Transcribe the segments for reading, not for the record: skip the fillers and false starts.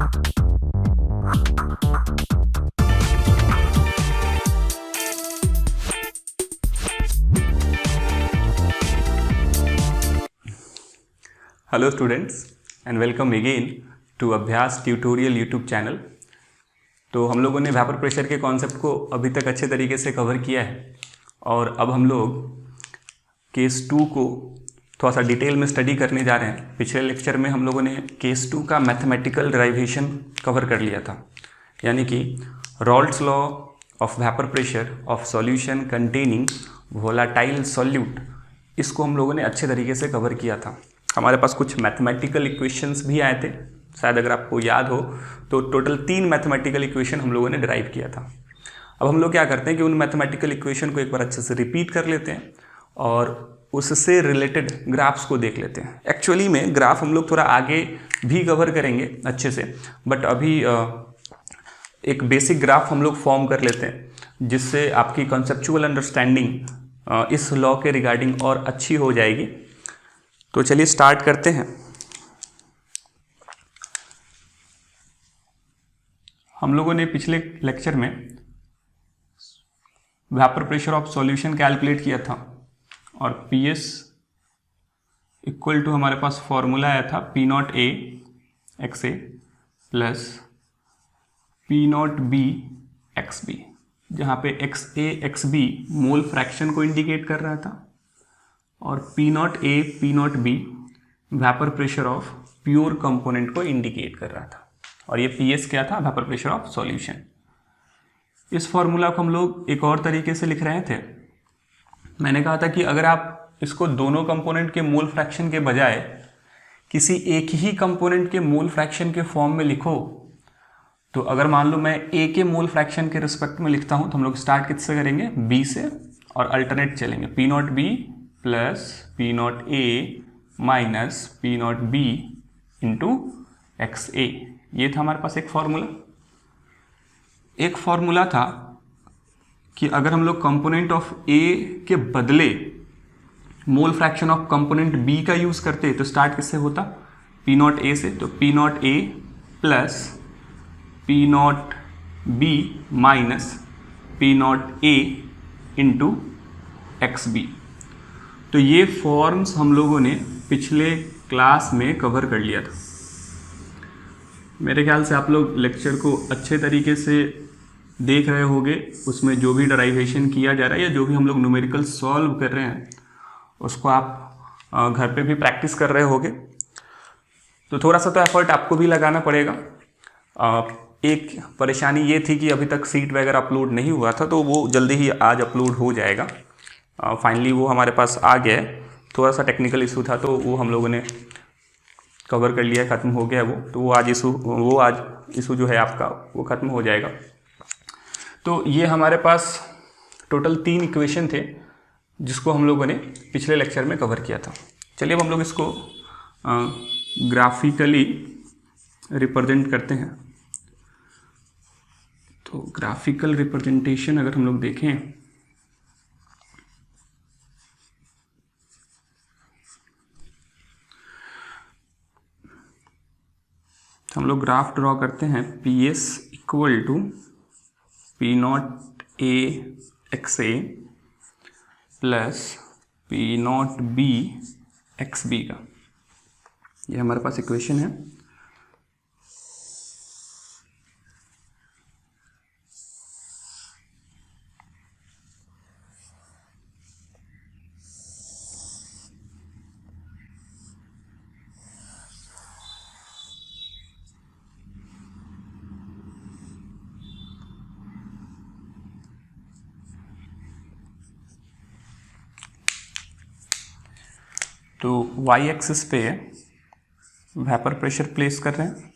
Hello students and welcome again to Abhyas tutorial YouTube channel. तो हम लोगों ने वेपर प्रेशर के कॉन्सेप्ट को अभी तक अच्छे तरीके से कवर किया है और अब हम लोग केस 2 को थोड़ा सा डिटेल में स्टडी करने जा रहे हैं। पिछले लेक्चर में हम लोगों ने केस 2 का मैथमेटिकल डेरिवेशन कवर कर लिया था, यानी कि Raoult's law of vapour pressure of solution containing volatile solute, इसको हम लोगों ने अच्छे तरीके से कवर किया था। हमारे पास कुछ मैथमेटिकल इक्वेशंस भी आए थे, शायद अगर आपको याद हो तो टोटल 3 मैथमेटिकल इक्वेशन हम लोगों ने डिराइव किया था। अब हम लोग क्या करते हैं कि उन मैथमेटिकल इक्वेशन को एक बार अच्छे से रिपीट कर लेते हैं और उससे रिलेटेड ग्राफ्स को देख लेते हैं। एक्चुअली में ग्राफ हम लोग थोड़ा आगे भी कवर करेंगे अच्छे से, बट अभी एक बेसिक ग्राफ हम लोग फॉर्म कर लेते हैं जिससे आपकी कॉन्सेप्चुअल अंडरस्टैंडिंग इस लॉ के रिगार्डिंग और अच्छी हो जाएगी। तो चलिए स्टार्ट करते हैं। हम लोगों ने पिछले लेक्चर में vapour pressure of solution calculate किया था और PS इक्वल टू हमारे पास फॉर्मूला आया था P0A XA plus P0B XB, जहाँ पे XA XB मोल फ्रैक्शन को इंडिकेट कर रहा था और P0A P0B vapour pressure of pure component को इंडिकेट कर रहा था और ये PS क्या था, वेपर प्रेशर ऑफ सॉल्यूशन। इस फॉर्मूला को हम लोग एक और तरीके से लिख रहे थे। मैंने कहा था कि अगर आप इसको दोनों कंपोनेंट के मोल फ्रैक्शन के बजाय किसी एक ही कंपोनेंट के मोल फ्रैक्शन के फॉर्म में लिखो, तो अगर मान लो मैं A के मोल फ्रैक्शन के रिस्पेक्ट में लिखता हूं तो हम लोग स्टार्ट किससे करेंगे, B से, और अल्टरनेट चलेंगे P0B plus P0A minus P0B into XA। ये था हमारे पास एक फॉर्मूला। एक फॉर्मूला था कि अगर हम लोग कंपोनेंट ऑफ A के बदले मोल फ्रैक्शन ऑफ कंपोनेंट B का यूज करते तो स्टार्ट किससे होता, P0A से। तो P0A plus P0B minus P0A into XB। तो ये फॉर्म्स हम लोगों ने पिछले क्लास में कवर कर लिया था। मेरे ख्याल से आप लोग लेक्चर को अच्छे तरीके से देख रहे होंगे। उसमें जो भी डेरिवेशन किया जा रहा है या जो भी हम लोग न्यूमेरिकल सॉल्व कर रहे हैं उसको आप घर पे भी प्रैक्टिस कर रहे होंगे। तो थोड़ा सा तो एफर्ट आपको भी लगाना पड़ेगा। एक परेशानी ये थी कि अभी तक सीट वगैरह अपलोड नहीं हुआ था, तो वो जल्दी ही आज अपलोड हो जाएगा। फाइनली वो हमारे पास आ गया है। थोड़ा सा टेक्निकल इशू था तो वो हम लोगों ने कवर कर लिया, ख़त्म हो गया वो। तो वो आज इशू जो है आपका वो ख़त्म हो जाएगा। तो ये हमारे पास टोटल 3 इक्वेशन थे जिसको हम लोगों ने पिछले लेक्चर में कवर किया था। चलिए अब हम लोग इसको ग्राफिकली रिप्रेजेंट करते हैं। तो ग्राफिकल रिप्रेजेंटेशन अगर हम लोग देखें तो हम लोग ग्राफ ड्रॉ करते हैं। PS equal to P0A XA plus P0B XB का, ये हमारे पास इक्वेशन है। तो y एक्सिस पे वेपर प्रेशर प्लेस कर रहे हैं।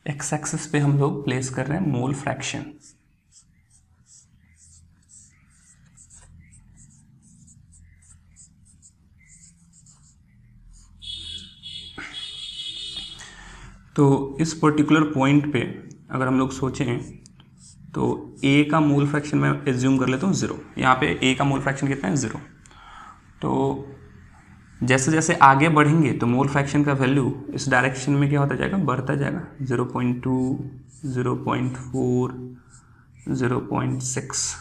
x एक्सिस पे हम लोग प्लेस कर रहे हैं मोल फ्रैक्शन। तो इस पर्टिकुलर पॉइंट पे अगर हम लोग सोचें तो ए का मोल फ्रैक्शन मैं एज्यूम कर लेता हूँ 0। यहाँ पे ए का मोल फ्रैक्शन कितना है 0। तो जैसे जैसे आगे बढ़ेंगे तो मोल फ्रैक्शन का वैल्यू इस डायरेक्शन में क्या होता जाएगा, बढ़ता जाएगा। 0.2, 0.4, 0.6,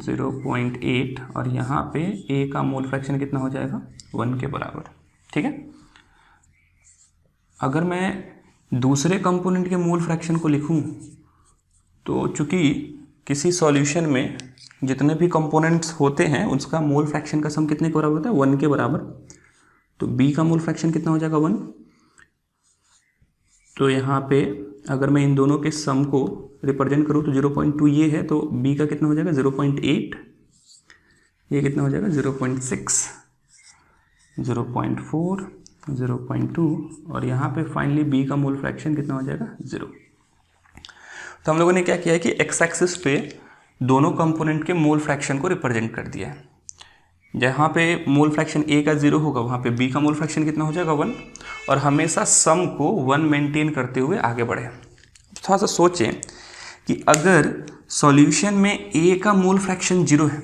0.8 और यहाँ पे ए का मोल फ्रैक्शन कितना हो जाएगा 1 के बराबर। ठीक है। अगर मैं दूसरे कंपोनेंट के मोल फ्रैक्शन को लिखूं तो चूंकि किसी सॉल्यूशन में जितने भी कंपोनेंट्स होते हैं उसका मोल फ्रैक्शन का सम कितने के बराबर होता है 1 के बराबर। तो बी का मोल फ्रैक्शन कितना हो जाएगा 1। तो यहाँ पे अगर मैं इन दोनों के सम को रिप्रेजेंट करूँ तो 0.2 ये है, तो बी का कितना हो जाएगा 0.8, ये कितना हो जाएगा 0.6, 0.4, 0.2 और यहाँ पे फाइनली बी का मोल फ्रैक्शन कितना हो जाएगा 0। तो हम लोगों ने क्या किया है कि एक्स एक्सिस पे दोनों कंपोनेंट के मोल फ्रैक्शन को रिप्रेजेंट कर दिया है। जहाँ पे मोल फ्रैक्शन ए का 0 होगा वहाँ पे बी का मोल फ्रैक्शन कितना हो जाएगा 1 और हमेशा सम को 1 मेंटेन करते हुए आगे बढ़े। थोड़ा सा सोचें कि अगर सॉल्यूशन में ए का मोल फ्रैक्शन 0 है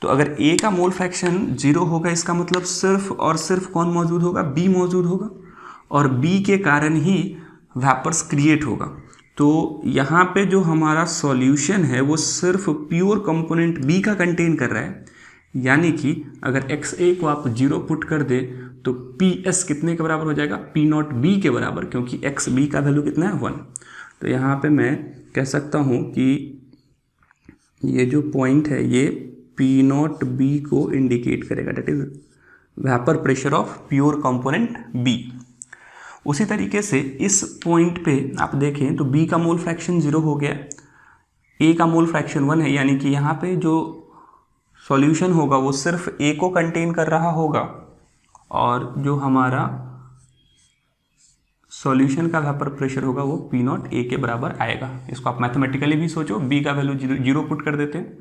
तो अगर ए का मोल फ्रैक्शन 0 होगा इसका मतलब सिर्फ और सिर्फ कौन मौजूद होगा, बी मौजूद होगा और बी के कारण ही वेपर्स क्रिएट होगा। तो यहाँ पे जो हमारा सॉल्यूशन है वो सिर्फ प्योर कंपोनेंट बी का कंटेन कर रहा है, यानी कि अगर एक्स ए को आप 0 पुट कर दे तो पी एस कितने के बराबर हो जाएगा, पी नॉट बी के बराबर, क्योंकि एक्स बी का वैल्यू कितना है 1। तो यहाँ पे मैं कह सकता हूँ कि ये जो पॉइंट है ये पी नॉट बी को इंडिकेट करेगा, that is vapour pressure of pure component B. उसी तरीके से इस पॉइंट पे आप देखें तो बी का मोल फ्रैक्शन 0 हो गया, ए का मोल फ्रैक्शन 1 है, यानी कि यहाँ पे जो सॉल्यूशन होगा वो सिर्फ ए को कंटेन कर रहा होगा और जो हमारा सॉल्यूशन का वेपर प्रेशर होगा वो पी नॉट ए के बराबर आएगा। इसको आप मैथमेटिकली भी सोचो, बी का वैल्यू 0 पुट कर देते हैं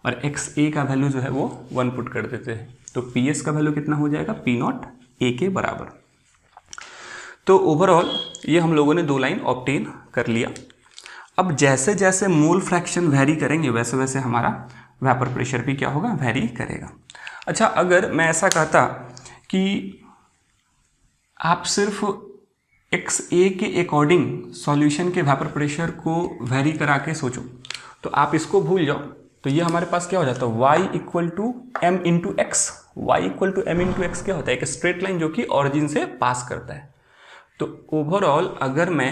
और एक्स ए का वैल्यू जो है वो 1 पुट कर देते हैं, तो पी एस का वैल्यू कितना हो जाएगा, पी नॉट ए के बराबर। तो ओवरऑल ये हम लोगों ने 2 लाइन ऑब्टेन कर लिया। अब जैसे जैसे मोल फ्रैक्शन वेरी करेंगे वैसे वैसे हमारा वेपर प्रेशर भी क्या होगा, वेरी करेगा। अच्छा, अगर मैं ऐसा कहता कि आप सिर्फ एक्स ए के अकॉर्डिंग सॉल्यूशन के वेपर प्रेशर को वेरी करा के सोचो तो आप इसको भूल जाओ, तो ये हमारे पास क्या हो जाता है y equal to M into X. Y equal to M into X क्या होता है, एक स्ट्रेट लाइन जो कि ऑरिजिन से पास करता है। तो ओवरऑल अगर मैं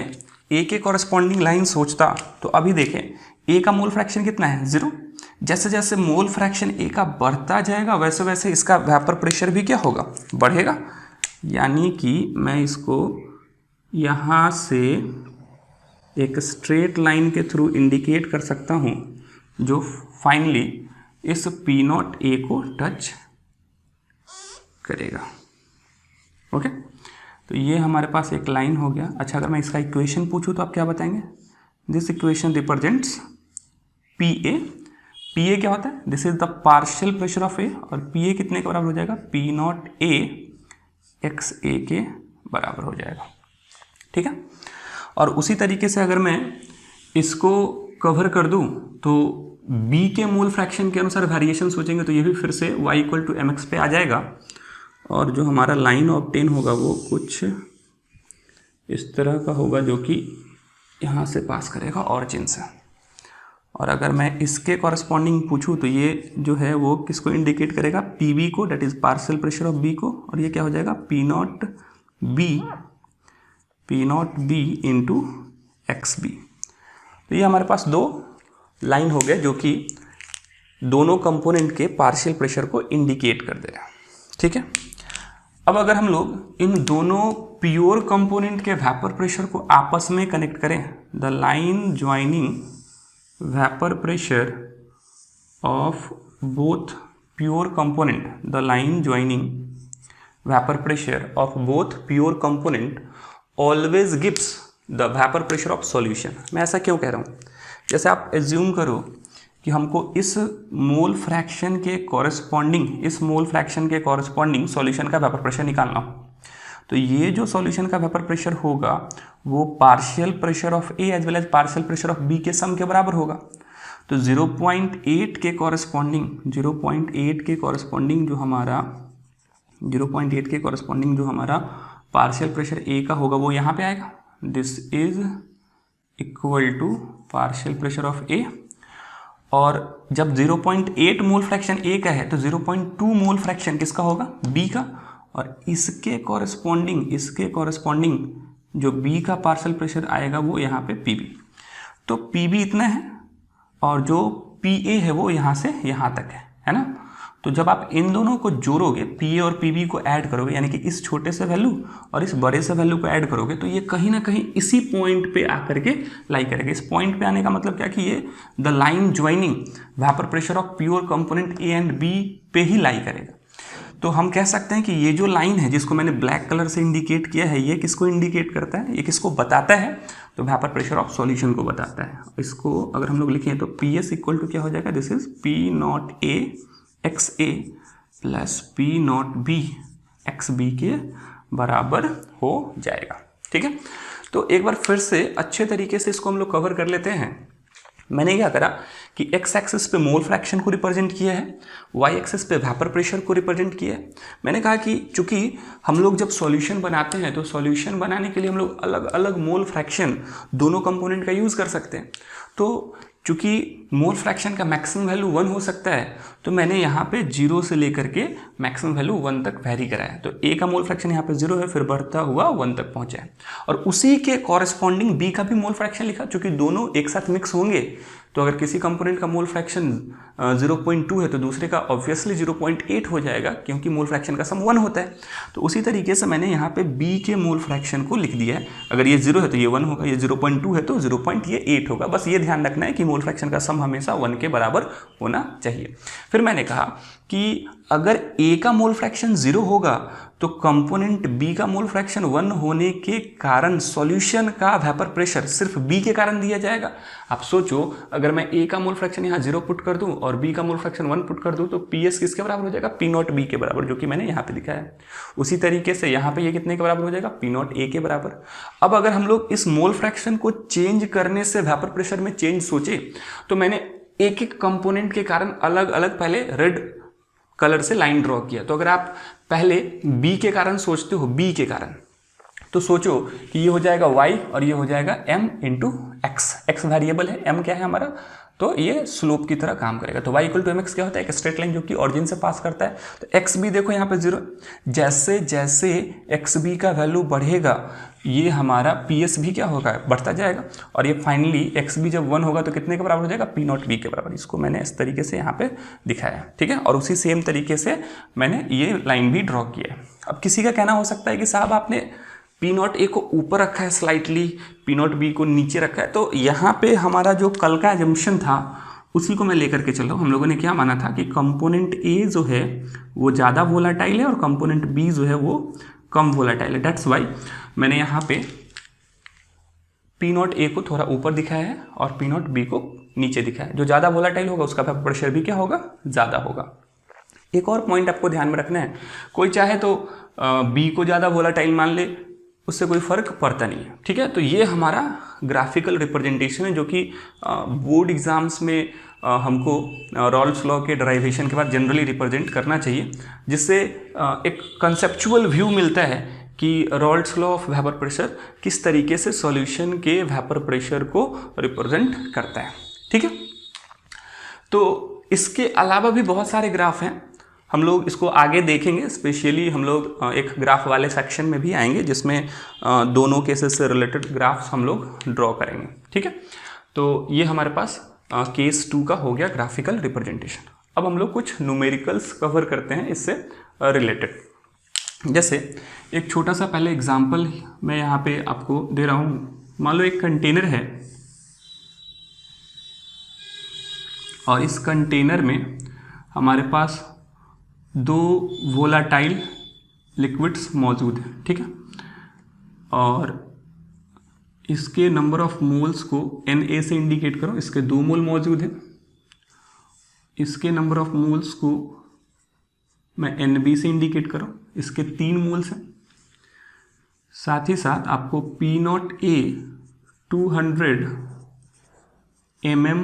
ए के कॉरस्पॉन्डिंग लाइन सोचता तो अभी देखें ए का मोल फ्रैक्शन कितना है 0। जैसे जैसे मोल फ्रैक्शन ए का बढ़ता जाएगा वैसे वैसे इसका वेपर प्रेशर भी क्या होगा, बढ़ेगा। यानी कि मैं इसको यहाँ से एक स्ट्रेट लाइन के थ्रू इंडिकेट कर सकता हूँ जो फाइनली इस पी नॉट ए को टच करेगा। ओके, तो ये हमारे पास एक लाइन हो गया। अच्छा, अगर मैं इसका इक्वेशन पूछूं तो आप क्या बताएंगे, this equation represents P A. P A क्या होता है, this is the partial pressure of A और पी ए कितने के बराबर हो जाएगा, P not A X A के बराबर हो जाएगा। ठीक है, और उसी तरीके से अगर मैं इसको कवर कर दूं तो बी के मोल फ्रैक्शन के अनुसार वेरिएशन सोचेंगे तो ये भी फिर से y equal to M X पे आ जाएगा और जो हमारा लाइन ऑब्टेन होगा वो कुछ इस तरह का होगा जो कि यहाँ से पास करेगा ऑरिजिन से। और अगर मैं इसके कॉरस्पॉन्डिंग पूछूं तो ये जो है वो किसको इंडिकेट करेगा, पी बी को, that is partial pressure of B को, और ये क्या हो जाएगा P not B into X B. तो ये हमारे पास 2 लाइन हो गए जो कि दोनों कंपोनेंट के पार्शियल प्रेशर को इंडिकेट कर दे रहा है। ठीक है, अब अगर हम लोग इन दोनों प्योर कंपोनेंट के वेपर प्रेशर को आपस में कनेक्ट करें, the line joining vapour pressure of both pure component, the line joining vapour pressure of both pure component always gives the vapour pressure of solution. मैं ऐसा क्यों कह रहा हूँ, जैसे आप एज्यूम करो कि हमको इस मोल फ्रैक्शन के कॉरस्पॉन्डिंग सॉल्यूशन का वेपर प्रेशर निकालना हो, तो तो ये जो सॉल्यूशन का वेपर प्रेशर होगा वो partial pressure of A as well as partial pressure of B के सम के बराबर होगा। तो 0.8 के कॉरेस्पॉन्डिंग 0.8 के कॉरेस्पॉन्डिंग जो हमारा पार्शियल प्रेशर ए का होगा वो यहाँ पे आएगा। This is equal to partial pressure of A, और जब 0.8 मोल फ्रैक्शन ए का है तो 0.2 मोल फ्रैक्शन किसका होगा, बी का, और इसके कॉरेस्पॉन्डिंग जो बी का पार्शियल प्रेशर आएगा वो यहाँ पे पीबी। तो पीबी इतना है और जो पी ए है वो यहाँ से यहाँ तक है ना। तो जब आप इन दोनों को जोड़ोगे, पी ए और पी बी को ऐड करोगे, यानी कि इस छोटे से वैल्यू और इस बड़े से वैल्यू को ऐड करोगे, तो ये कहीं ना कहीं इसी पॉइंट पे आकर के लाई करेगा। इस पॉइंट पे आने का मतलब क्या कि ये the line joining vapour pressure of pure component A and B पे ही लाई करेगा। तो हम कह सकते हैं कि ये जो लाइन है जिसको मैंने ब्लैक कलर से इंडिकेट किया है, ये किसको इंडिकेट करता है, ये किसको बताता है, तो वेपर प्रेशर ऑफ सॉल्यूशन को बताता है। इसको अगर हम लोग लिखें तो पी एस इक्वल टू क्या हो जाएगा, this is P not A X A plus P not B X B के बराबर हो जाएगा। ठीक है, तो एक बार फिर से अच्छे तरीके से इसको हम लोग कवर कर लेते हैं। मैंने क्या करा कि एक्स एक्सिस पे मोल फ्रैक्शन को रिप्रेजेंट किया है, वाई एक्सिस पे वेपर प्रेशर को रिप्रेजेंट किया है। मैंने कहा कि चूंकि हम लोग जब सॉल्यूशन बनाते हैं तो सॉल्यूशन बनाने के लिए हम लोग अलग अलग मोल फ्रैक्शन दोनों कंपोनेंट का यूज़ कर सकते हैं। तो चूंकि मोल फ्रैक्शन का मैक्सिमम वैल्यू 1 हो सकता है, तो मैंने यहाँ पे 0 से लेकर के मैक्सिमम वैल्यू 1 तक वेरी कराया। तो ए का मोल फ्रैक्शन यहाँ पे 0 है, फिर बढ़ता हुआ 1 तक पहुँचा है, और उसी के कॉरेस्पॉन्डिंग बी का भी मोल फ्रैक्शन लिखा। चूंकि दोनों एक साथ मिक्स होंगे तो अगर किसी कंपोनेंट का मोल फ्रैक्शन 0.2 है तो दूसरे का ऑब्वियसली 0.8 हो जाएगा, क्योंकि मोल फ्रैक्शन का सम 1 होता है। तो उसी तरीके से मैंने यहाँ पे बी के मोल फ्रैक्शन को लिख दिया है। अगर ये 0 है तो ये 1 होगा, ये 0.2 है तो 0.8 होगा। बस ये ध्यान रखना है कि मोल फ्रैक्शन का सम हमेशा 1 के बराबर होना चाहिए। फिर मैंने कहा कि अगर ए का मोल फ्रैक्शन 0 होगा तो कंपोनेंट बी का मोल फ्रैक्शन 1 होने के कारण सॉल्यूशन का वेपर प्रेशर सिर्फ बी के कारण दिया जाएगा। आप सोचो, अगर मैं ए का मोल फ्रैक्शन यहाँ 0 पुट कर दूं और बी का मोल फ्रैक्शन 1 पुट कर दूं तो पी एस किसके बराबर हो जाएगा, पी नॉट बी के बराबर, जो कि मैंने यहाँ पे दिखाया है। उसी तरीके से यहाँ पे ये कितने के बराबर हो जाएगा, पी नॉट ए के बराबर। अब अगर हम लोग इस मोल फ्रैक्शन को चेंज करने से वेपर प्रेशर में चेंज सोचे तो मैंने एक एक कंपोनेंट के कारण अलग अलग पहले रेड कलर से लाइन ड्रॉ किया। तो अगर आप पहले बी के कारण सोचते हो, बी के कारण, तो सोचो कि ये हो जाएगा y और ये हो जाएगा m into x. X variable है, m क्या है हमारा, तो ये स्लोप की तरह काम करेगा। तो y equal to M X क्या होता है, एक स्ट्रेट लाइन जो कि ऑरिजिन से पास करता है। तो एक्स बी देखो यहाँ पे 0, जैसे जैसे एक्स बी का वैल्यू बढ़ेगा ये हमारा पी एस भी क्या होगा, बढ़ता जाएगा, और ये फाइनली एक्स बी जब 1 होगा तो कितने के बराबर हो जाएगा, पी नॉट बी के बराबर। इसको मैंने इस तरीके से यहाँ पे दिखाया, ठीक है, और उसी सेम तरीके से मैंने ये लाइन भी ड्रॉ किया है। अब किसी का कहना हो सकता है कि साहब आपने पी नॉट ए को ऊपर रखा है स्लाइटली, पी नॉट बी को नीचे रखा है। तो यहाँ पे हमारा जो कल का एजम्पशन था उसी को मैं लेकर के चल रहा हूँ। हम लोगों ने क्या माना था कि कंपोनेंट ए जो है वो ज़्यादा वोलाटाइल है और कंपोनेंट बी जो है वो कम वोलाटाइल है। डेट्स वाई मैंने यहाँ पे पी नॉट ए को थोड़ा ऊपर दिखाया है और पी नॉट बी को नीचे दिखाया है। जो ज़्यादा वोलाटाइल होगा उसका वेपर प्रेशर भी क्या होगा, ज़्यादा होगा। एक और पॉइंट आपको ध्यान में रखना है, कोई चाहे तो बी को ज़्यादा वोलाटाइल मान ले, उससे कोई फर्क पड़ता नहीं है, ठीक है। तो ये हमारा ग्राफिकल रिप्रेजेंटेशन है जो कि बोर्ड एग्जाम्स में हमको रॉल्स लॉ के डराइवेशन के बाद जनरली रिप्रेजेंट करना चाहिए, जिससे एक कंसेप्चुअल व्यू मिलता है कि Rawls law of vapour pressure किस तरीके से सॉल्यूशन के वेपर प्रेशर को रिप्रेजेंट करता है, ठीक है। तो इसके अलावा भी बहुत सारे ग्राफ हैं, हम लोग इसको आगे देखेंगे। स्पेशली हम लोग एक ग्राफ वाले सेक्शन में भी आएंगे जिसमें दोनों केसेस से रिलेटेड ग्राफ्स हम लोग ड्रॉ करेंगे, ठीक है। तो ये हमारे पास केस 2 का हो गया ग्राफिकल रिप्रेजेंटेशन। अब हम लोग कुछ न्यूमेरिकल्स कवर करते हैं इससे रिलेटेड। जैसे एक छोटा सा पहले एग्जाम्पल मैं यहाँ पे आपको दे रहा हूँ। मान लो एक कंटेनर है और इस कंटेनर में हमारे पास 2 वोलाटाइल लिक्विड्स मौजूद हैं, ठीक है, और इसके नंबर ऑफ मोल्स को Na से इंडिकेट करो। इसके 2 मोल मौजूद हैं। इसके नंबर ऑफ मोल्स को मैं Nb से इंडिकेट करो, इसके 3 मोल्स हैं। साथ ही साथ आपको P not A 200 mm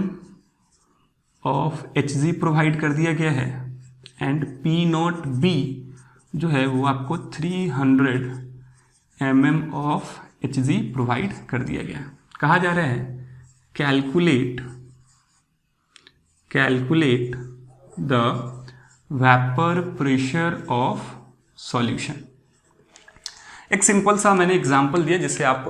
of Hg provide कर दिया गया है एंड पी नॉट बी जो है वो आपको 300 mm ऑफ Hg प्रोवाइड कर दिया गया है। कहा जा रहा है calculate the vapour pressure of solution. एक सिंपल सा मैंने एग्जांपल दिया जिससे आप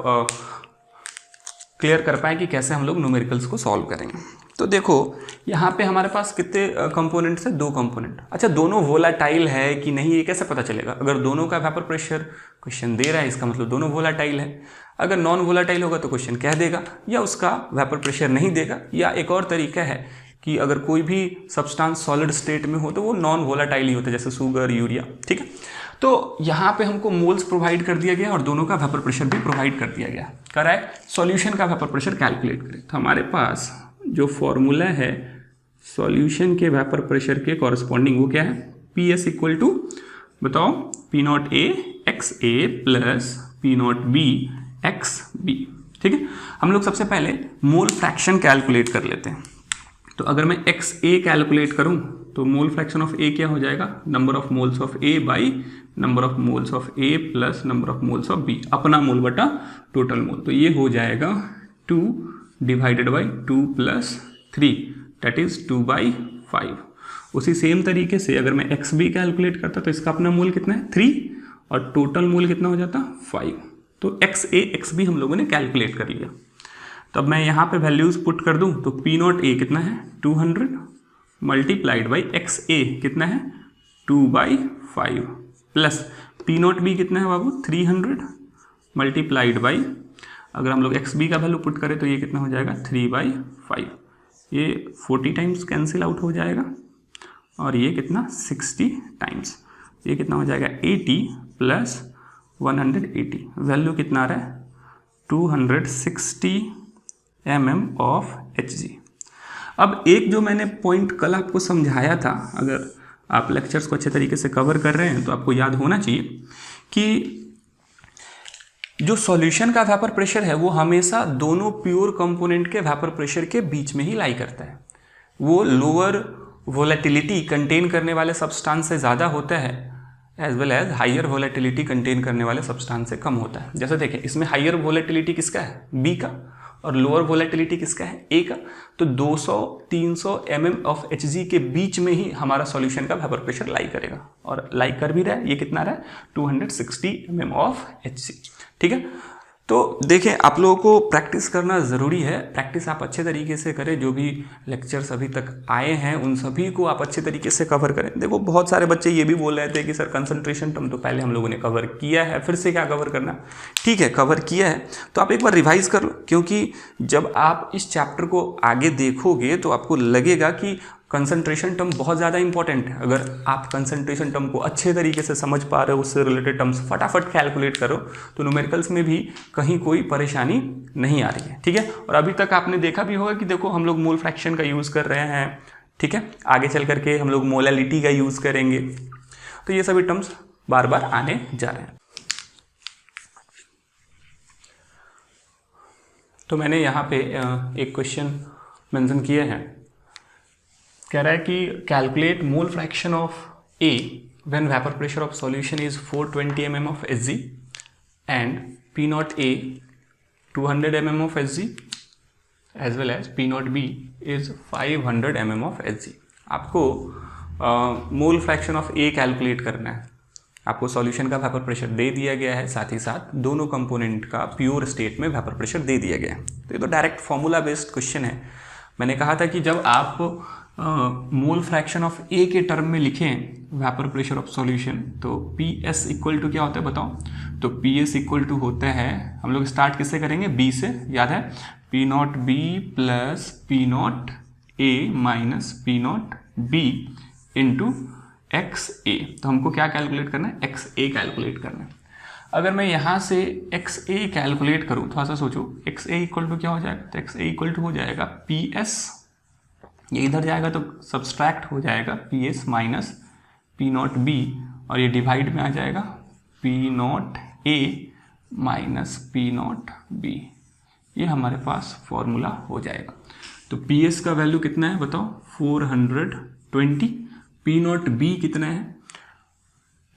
क्लियर कर पाए कि कैसे हम लोग न्यूमेरिकल्स को सॉल्व करेंगे। तो देखो यहाँ पे हमारे पास कितने कंपोनेंट्स है, 2 कंपोनेंट। अच्छा, दोनों वोलाटाइल है कि नहीं ये कैसे पता चलेगा? अगर दोनों का वेपर प्रेशर क्वेश्चन दे रहा है इसका मतलब दोनों वोलाटाइल है। अगर नॉन वोलाटाइल होगा तो क्वेश्चन कह देगा या उसका वेपर प्रेशर नहीं देगा। या एक और तरीका है कि अगर कोई भी सब्सटेंस सॉलिड स्टेट में हो तो वो नॉन वोलाटाइल ही होता है, जैसे शुगर, यूरिया। ठीक है, तो यहाँ पे हमको मोल्स प्रोवाइड कर दिया गया और दोनों का वेपर प्रेशर भी प्रोवाइड कर दिया गया। करा है सॉल्यूशन का वेपर प्रेशर कैलकुलेट करें तो हमारे पास जो फॉर्मूला है सॉल्यूशन के वेपर प्रेशर के कॉरस्पॉन्डिंग वो क्या है, पी एस इक्वल टू बताओ P not A X A plus P not B X B. ठीक है, हम लोग सबसे पहले मोल फ्रैक्शन कैलकुलेट कर लेते हैं। तो अगर मैं एक्स ए कैलकुलेट करूं तो मोल फ्रैक्शन ऑफ ए क्या हो जाएगा, number of moles of A by number of moles of A plus number of moles of B, अपना मोल बटा टोटल मोल। तो ये हो जाएगा 2 divided by 2 plus 3 that is 2/5। उसी सेम तरीके से अगर मैं एक्स बी कैलकुलेट करता तो इसका अपना मोल कितना है 3 और टोटल मोल कितना हो जाता 5। तो एक्स ए एक्स बी हम लोगों ने कैलकुलेट कर लिया। तो अब मैं यहाँ पे वैल्यूज पुट कर दूँ तो पी नॉट ए कितना है 200 मल्टीप्लाइड बाई एक्स ए कितना है 2/5 प्लस पी नॉट बी कितना है बाबू 300 मल्टीप्लाइड बाई, अगर हम लोग एक्स बी का वैल्यू पुट करें तो ये कितना हो जाएगा 3/5। ये 40 टाइम्स कैंसिल आउट हो जाएगा और ये कितना 60 टाइम्स, ये कितना हो जाएगा 80 प्लस 180, वैल्यू कितना आ रहा है 260 mm ऑफ Hg। अब एक जो मैंने पॉइंट कल आपको समझाया था, अगर आप लेक्चर्स को अच्छे तरीके से कवर कर रहे हैं तो आपको याद होना चाहिए कि जो सॉल्यूशन का वेपर प्रेशर है वो हमेशा दोनों प्योर कंपोनेंट के वेपर प्रेशर के बीच में ही लाई करता है। वो लोअर वोलेटिलिटी कंटेन करने वाले सब्सटेंस से ज़्यादा होता है as well as higher volatility contain करने वाले सब्सटेंस से कम होता है। जैसे देखें इसमें हाइयर वोलेटिलिटी किसका है, बी का, और लोअर वोलेटिलिटी किसका है, ए का। तो 200-300 mm ऑफ Hg के बीच में ही हमारा सॉल्यूशन का वेपर प्रेशर लाई करेगा और लाई कर भी रहा है। ये कितना रहा है 260 mm ऑफ Hg। ठीक है, तो देखें आप लोगों को प्रैक्टिस करना ज़रूरी है। प्रैक्टिस आप अच्छे तरीके से करें, जो भी लेक्चर्स अभी तक आए हैं उन सभी को आप अच्छे तरीके से कवर करें। देखो बहुत सारे बच्चे ये भी बोल रहे थे कि सर कंसंट्रेशन टर्म तो पहले हम लोगों ने कवर किया है, फिर से क्या कवर करना। ठीक है, कवर किया है तो आप एक बार रिवाइज कर लो, क्योंकि जब आप इस चैप्टर को आगे देखोगे तो आपको लगेगा कि कंसंट्रेशन टर्म बहुत ज़्यादा इंपॉर्टेंट है। अगर आप कंसंट्रेशन टर्म को अच्छे तरीके से समझ पा रहे हो, उससे रिलेटेड टर्म्स फटाफट कैलकुलेट करो तो न्यूमेरिकल्स में भी कहीं कोई परेशानी नहीं आ रही है। ठीक है, और अभी तक आपने देखा भी होगा कि देखो हम लोग मोल फ्रैक्शन का यूज़ कर रहे हैं। ठीक है, आगे चल करके हम लोग मोलैलिटी का यूज़ करेंगे, तो ये सभी टर्म्स बार बार आने जा रहे हैं। तो मैंने यहाँ पे एक क्वेश्चन मेंशन किया है, कह रहा है कि calculate mole fraction of A when vapour pressure of solution is 420 mm of Hg and P not A 200 mm of Hg as well as P not B is 500 mm of Hg। आपको mole fraction of A calculate करना है। आपको solution का vapour pressure दे दिया गया है, साथ ही साथ दोनों कंपोनेंट का प्योर स्टेट में वेपर प्रेशर दे दिया गया है। तो ये तो डायरेक्ट फॉर्मूला बेस्ड क्वेश्चन है। मैंने कहा था कि जब आप मोल फ्रैक्शन ऑफ ए के टर्म में लिखें वेपर प्रेशर ऑफ सॉल्यूशन तो पी एस इक्वल टू क्या होता है बताओ। तो पी एस इक्वल टू होता है, हम लोग स्टार्ट किससे करेंगे, बी से, याद है, P not B plus P not A minus P not B into X A. तो हमको क्या कैलकुलेट करना है, एक्स ए कैलकुलेट करना है। अगर मैं यहाँ से एक्स ए कैलकुलेट करूँ, थोड़ा सा सोचो, एक्स ए इक्वल टू क्या हो जाएगा, तो एक्स ए इक्वल टू हो जाएगा पी एस, ये इधर जाएगा तो सब्सट्रैक्ट हो जाएगा P S minus P not be, और ये डिवाइड में आ जाएगा P not A minus P not B, ये हमारे पास फॉर्मूला हो जाएगा। तो पी एस का वैल्यू कितना है बताओ, 420। पी नॉट बी कितना है,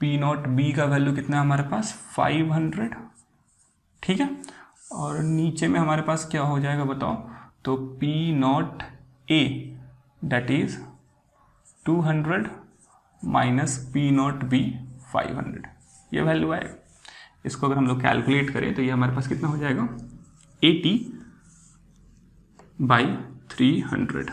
पी नॉट बी का वैल्यू कितना है हमारे पास 500, ठीक है। और नीचे में हमारे पास क्या हो जाएगा बताओ, तो P not a that is 200 minus P not be 500, ये वैल्यू आएगा। इसको अगर हम लोग कैलकुलेट करें तो ये हमारे पास कितना हो जाएगा 80/300।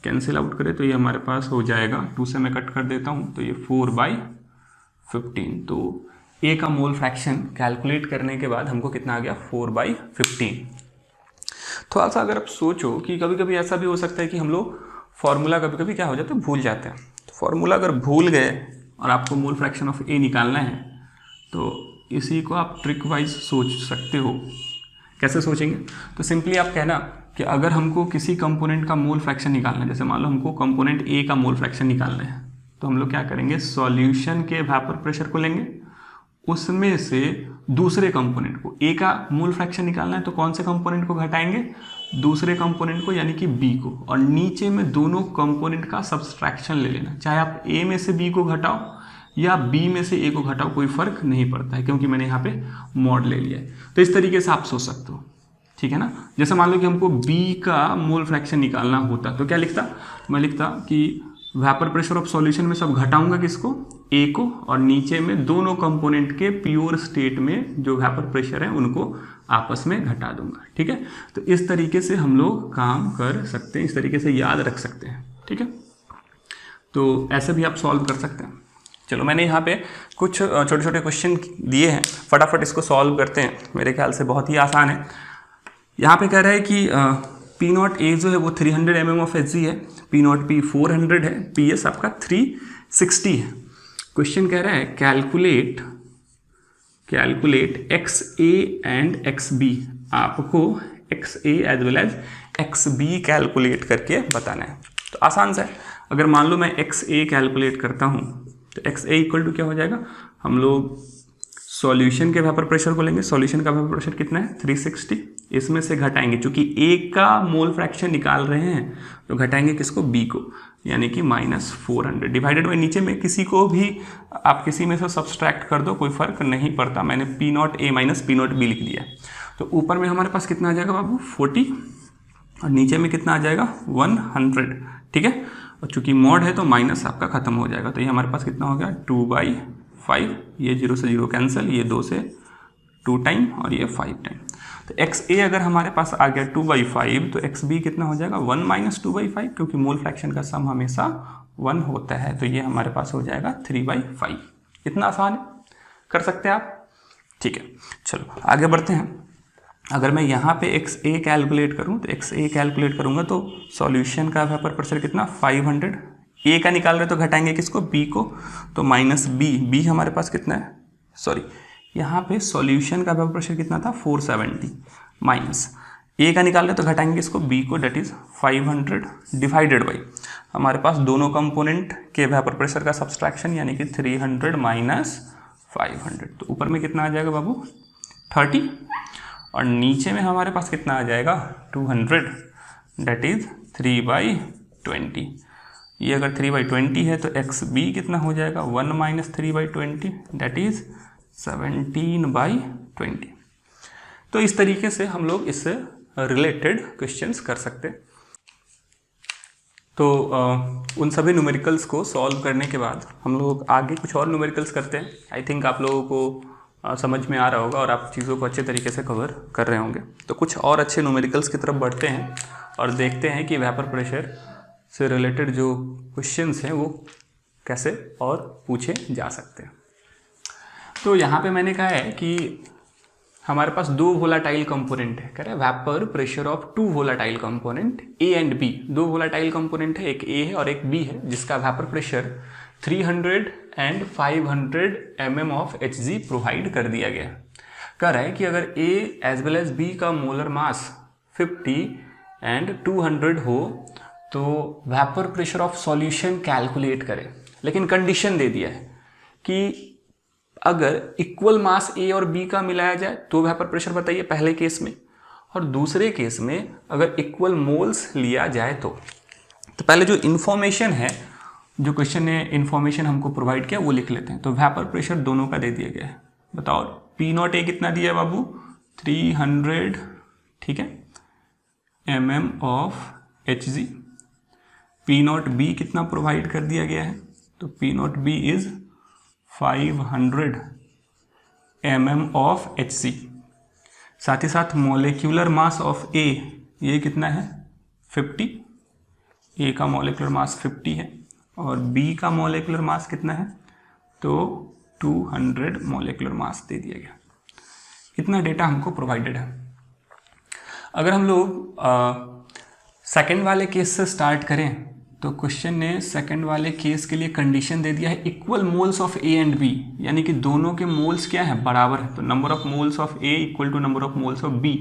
कैंसिल आउट करें तो ये हमारे पास हो जाएगा, 2 से मैं कट कर देता हूँ तो ये 4/15। तो ए का मोल फ्रैक्शन कैलकुलेट करने के बाद हमको कितना आ गया 4/15। थोड़ा सा अगर आप सोचो कि कभी कभी ऐसा भी हो सकता है कि हम लोग फॉर्मूला कभी कभी क्या हो जाता है, भूल जाते हैं। तो फॉर्मूला अगर भूल गए और आपको मोल फ्रैक्शन ऑफ ए निकालना है तो इसी को आप ट्रिक वाइज सोच सकते हो। कैसे सोचेंगे, तो सिंपली आप कहना कि अगर हमको किसी कंपोनेंट का मोल फ्रैक्शन निकालना है, जैसे मान लो हमको कंपोनेंट ए का मोल फ्रैक्शन निकालना है, तो हम लोग क्या करेंगे, सॉल्यूशन के वेपर प्रेशर को लेंगे, उसमें से दूसरे कंपोनेंट को, ए का मोल फ्रैक्शन निकालना है तो कौन से कंपोनेंट को घटाएंगे, दूसरे कंपोनेंट को यानी कि बी को, और नीचे में दोनों कंपोनेंट का सब्सट्रैक्शन ले लेना। चाहे आप ए में से बी को घटाओ या बी में से ए को घटाओ, कोई फर्क नहीं पड़ता है क्योंकि मैंने यहाँ पे मॉड ले लिया है। तो इस तरीके से आप सोच सकते हो, ठीक है ना। जैसे मान लो कि हमको बी का मोल फ्रैक्शन निकालना होता तो क्या लिखता, मैं लिखता कि वेपर प्रेशर ऑफ सॉल्यूशन में सब घटाऊंगा किसको, ए को, और नीचे में दोनों कंपोनेंट के प्योर स्टेट में जो वेपर प्रेशर है उनको आपस में घटा दूंगा, ठीक है। तो इस तरीके से हम लोग काम कर सकते हैं, इस तरीके से याद रख सकते हैं, ठीक है। तो ऐसे भी आप सॉल्व कर सकते हैं। चलो मैंने यहाँ पे कुछ छोटे छोटे क्वेश्चन दिए हैं, फटाफट इसको सॉल्व करते हैं, मेरे ख्याल से बहुत ही आसान है। यहाँ पे कह रहा है कि पी नॉट ए जो है वो 300 mm ऑफ एच जी है, पी नॉट पी 400 है, पी एस आपका 360 है। क्वेश्चन कह रहा है calculate X A and X B, आपको X A as well as X B calculate करके बताना है। तो आसान सा है, अगर मान लो मैं एक्स ए कैलकुलेट करता हूँ तो एक्स ए इक्वल टू क्या हो जाएगा, हम लोग सॉल्यूशन के वेपर प्रेशर को लेंगे, सॉल्यूशन का वेपर प्रेशर कितना है 360, इसमें से घटाएंगे, चूंकि ए का मोल फ्रैक्शन निकाल रहे हैं तो घटाएंगे किसको, बी को, यानी कि -400 डिवाइडेड बाई नीचे में किसी को भी आप किसी में से सब्सट्रैक्ट कर दो, कोई फर्क नहीं पड़ता, मैंने P not A minus P not be लिख दिया। तो ऊपर में हमारे पास कितना आ जाएगा बाबू 40 और नीचे में कितना आ जाएगा 100, ठीक है। और चूंकि मॉड है तो माइनस आपका खत्म हो जाएगा, तो ये हमारे पास कितना हो गया 2/5, ये 0 से 0 कैंसिल, ये 2 से 2 टाइम और ये 5 टाइम। तो एक्स ए अगर हमारे पास आ गया 2/5 तो एक्स बी कितना हो जाएगा 1 - 2/5, क्योंकि मोल फ्रैक्शन का सम हमेशा 1 होता है, तो ये हमारे पास हो जाएगा 3/5। इतना आसान है, कर सकते हैं आप, ठीक है। चलो आगे बढ़ते हैं। अगर मैं यहाँ पे एक्स ए कैलकुलेट करूँ तो एक्स ए कैलकुलेट करूँगा तो सॉल्यूशन का वेपर प्रेशर कितना 500, ए का निकाल रहे तो घटाएंगे किसको, बी को, तो माइनस बी हमारे पास कितना है, सॉरी यहाँ पे सॉल्यूशन का वेपर प्रेशर कितना था 470, माइनस ए का निकाल रहे तो घटाएंगे किसको, बी को, डेट इज 500 डिवाइडेड बाई हमारे पास दोनों कंपोनेंट के वेपर प्रेशर का सब्सट्रैक्शन यानी कि 300 माइनस 500। तो ऊपर में कितना आ जाएगा बाबू 30 और नीचे में हमारे पास कितना आ जाएगा 200, डेट इज 3/20। ये अगर 3/20 है तो एक्स बी कितना हो जाएगा 1 - 3/20, डेट इज 17/20। तो इस तरीके से हम लोग इससे रिलेटेड क्वेश्चंस कर सकते हैं। तो उन सभी न्यूमेरिकल्स को सॉल्व करने के बाद हम लोग आगे कुछ और न्यूमेरिकल्स करते हैं। आई थिंक आप लोगों को समझ में आ रहा होगा और आप चीज़ों को अच्छे तरीके से कवर कर रहे होंगे। तो कुछ और अच्छे न्यूमेरिकल्स की तरफ बढ़ते हैं और देखते हैं कि वेपर प्रेशर से रिलेटेड जो क्वेश्चंस हैं वो कैसे और पूछे जा सकते हैं। तो यहाँ पे मैंने कहा है कि हमारे पास 2 वोलाटाइल कंपोनेंट है, कह रहे हैं vapour pressure of 2 volatile component A and B. 2 volatile component है, एक ए है और एक बी है, जिसका vapour pressure 300 and 500 mm of Hg provide कर दिया गया। कह रहा है कि अगर A as well as B का मोलर मास 50 एंड 200 हो तो vapour pressure of solution calculate करें, लेकिन कंडीशन दे दिया है कि अगर इक्वल मास ए और बी का मिलाया जाए तो वेपर प्रेशर बताइए पहले केस में, और दूसरे केस में अगर इक्वल मोल्स लिया जाए तो पहले जो इन्फॉर्मेशन है, जो क्वेश्चन ने इन्फॉर्मेशन हमको प्रोवाइड किया वो लिख लेते हैं। तो वेपर प्रेशर दोनों का दे दिया गया है। बताओ पी नॉट ए कितना दिया है बाबू, 300, ठीक है, mm of Hg। P not be कितना प्रोवाइड कर दिया गया है, तो P not B is 500 mm of Hc। साथ ही साथ मॉलिक्यूलर मास ऑफ ए ये कितना है, 50। ए का मॉलिक्यूलर मास 50 है और बी का मॉलिक्यूलर मास कितना है, तो 200 मॉलिक्यूलर मास दे दिया गया। इतना डेटा हमको प्रोवाइडेड है। अगर हम लोग सेकंड वाले केस से स्टार्ट करें तो क्वेश्चन ने सेकंड वाले केस के लिए कंडीशन दे दिया है equal moles of A and B, यानी कि दोनों के मोल्स क्या है, बराबर है। तो number of moles of A equal to number of moles of B.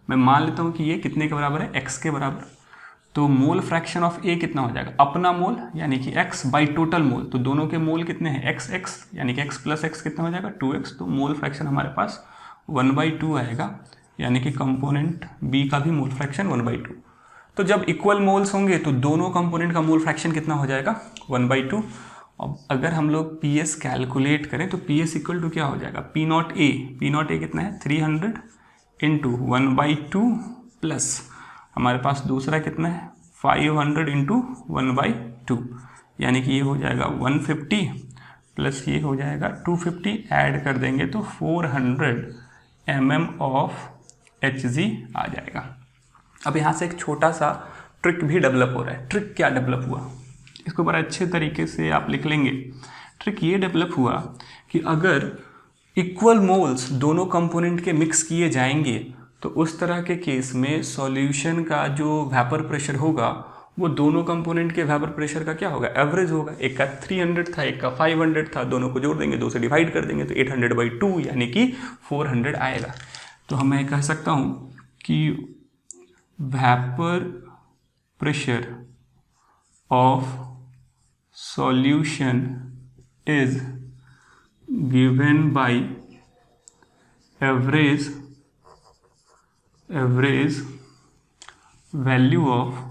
मैं मान लेता हूँ कि ये कितने के बराबर है, x के बराबर। तो मोल फ्रैक्शन ऑफ ए कितना हो जाएगा, अपना मोल यानी कि x बाई टोटल मोल। तो दोनों के मोल कितने हैं, x यानी कि x प्लस x कितना हो जाएगा, 2x। तो मोल फ्रैक्शन हमारे पास 1/2 आएगा, यानी कि कंपोनेंट b का भी मोल फ्रैक्शन 1/2। तो जब इक्वल मोल्स होंगे तो दोनों कंपोनेंट का मोल फ्रैक्शन कितना हो जाएगा, 1/2। अब अगर हम लोग PS कैलकुलेट करें तो PS इक्वल टू क्या हो जाएगा, P नॉट ए कितना है, 300 इंटू 1/2 प्लस हमारे पास दूसरा कितना है, 500 इंटू 1/2, यानी कि ये हो जाएगा 150 प्लस ये हो जाएगा 250, ऐड कर देंगे तो 400 mm ऑफ Hg आ जाएगा। अब यहाँ से एक छोटा सा ट्रिक भी डेवलप हो रहा है। ट्रिक क्या डेवलप हुआ, इसको बड़ा अच्छे तरीके से आप लिख लेंगे। ट्रिक ये डेवलप हुआ कि अगर इक्वल मोल्स दोनों कंपोनेंट के मिक्स किए जाएंगे तो उस तरह के केस में सॉल्यूशन का जो वेपर प्रेशर होगा वो दोनों कंपोनेंट के वेपर प्रेशर का क्या होगा, एवरेज होगा। एक का 300 था, एक का 500 था, दोनों को जोड़ देंगे, 2 से डिवाइड कर देंगे तो 800/2 यानी कि 400 आएगा। तो हम मैं कह सकता हूँ कि vapour pressure of solution is given by average value of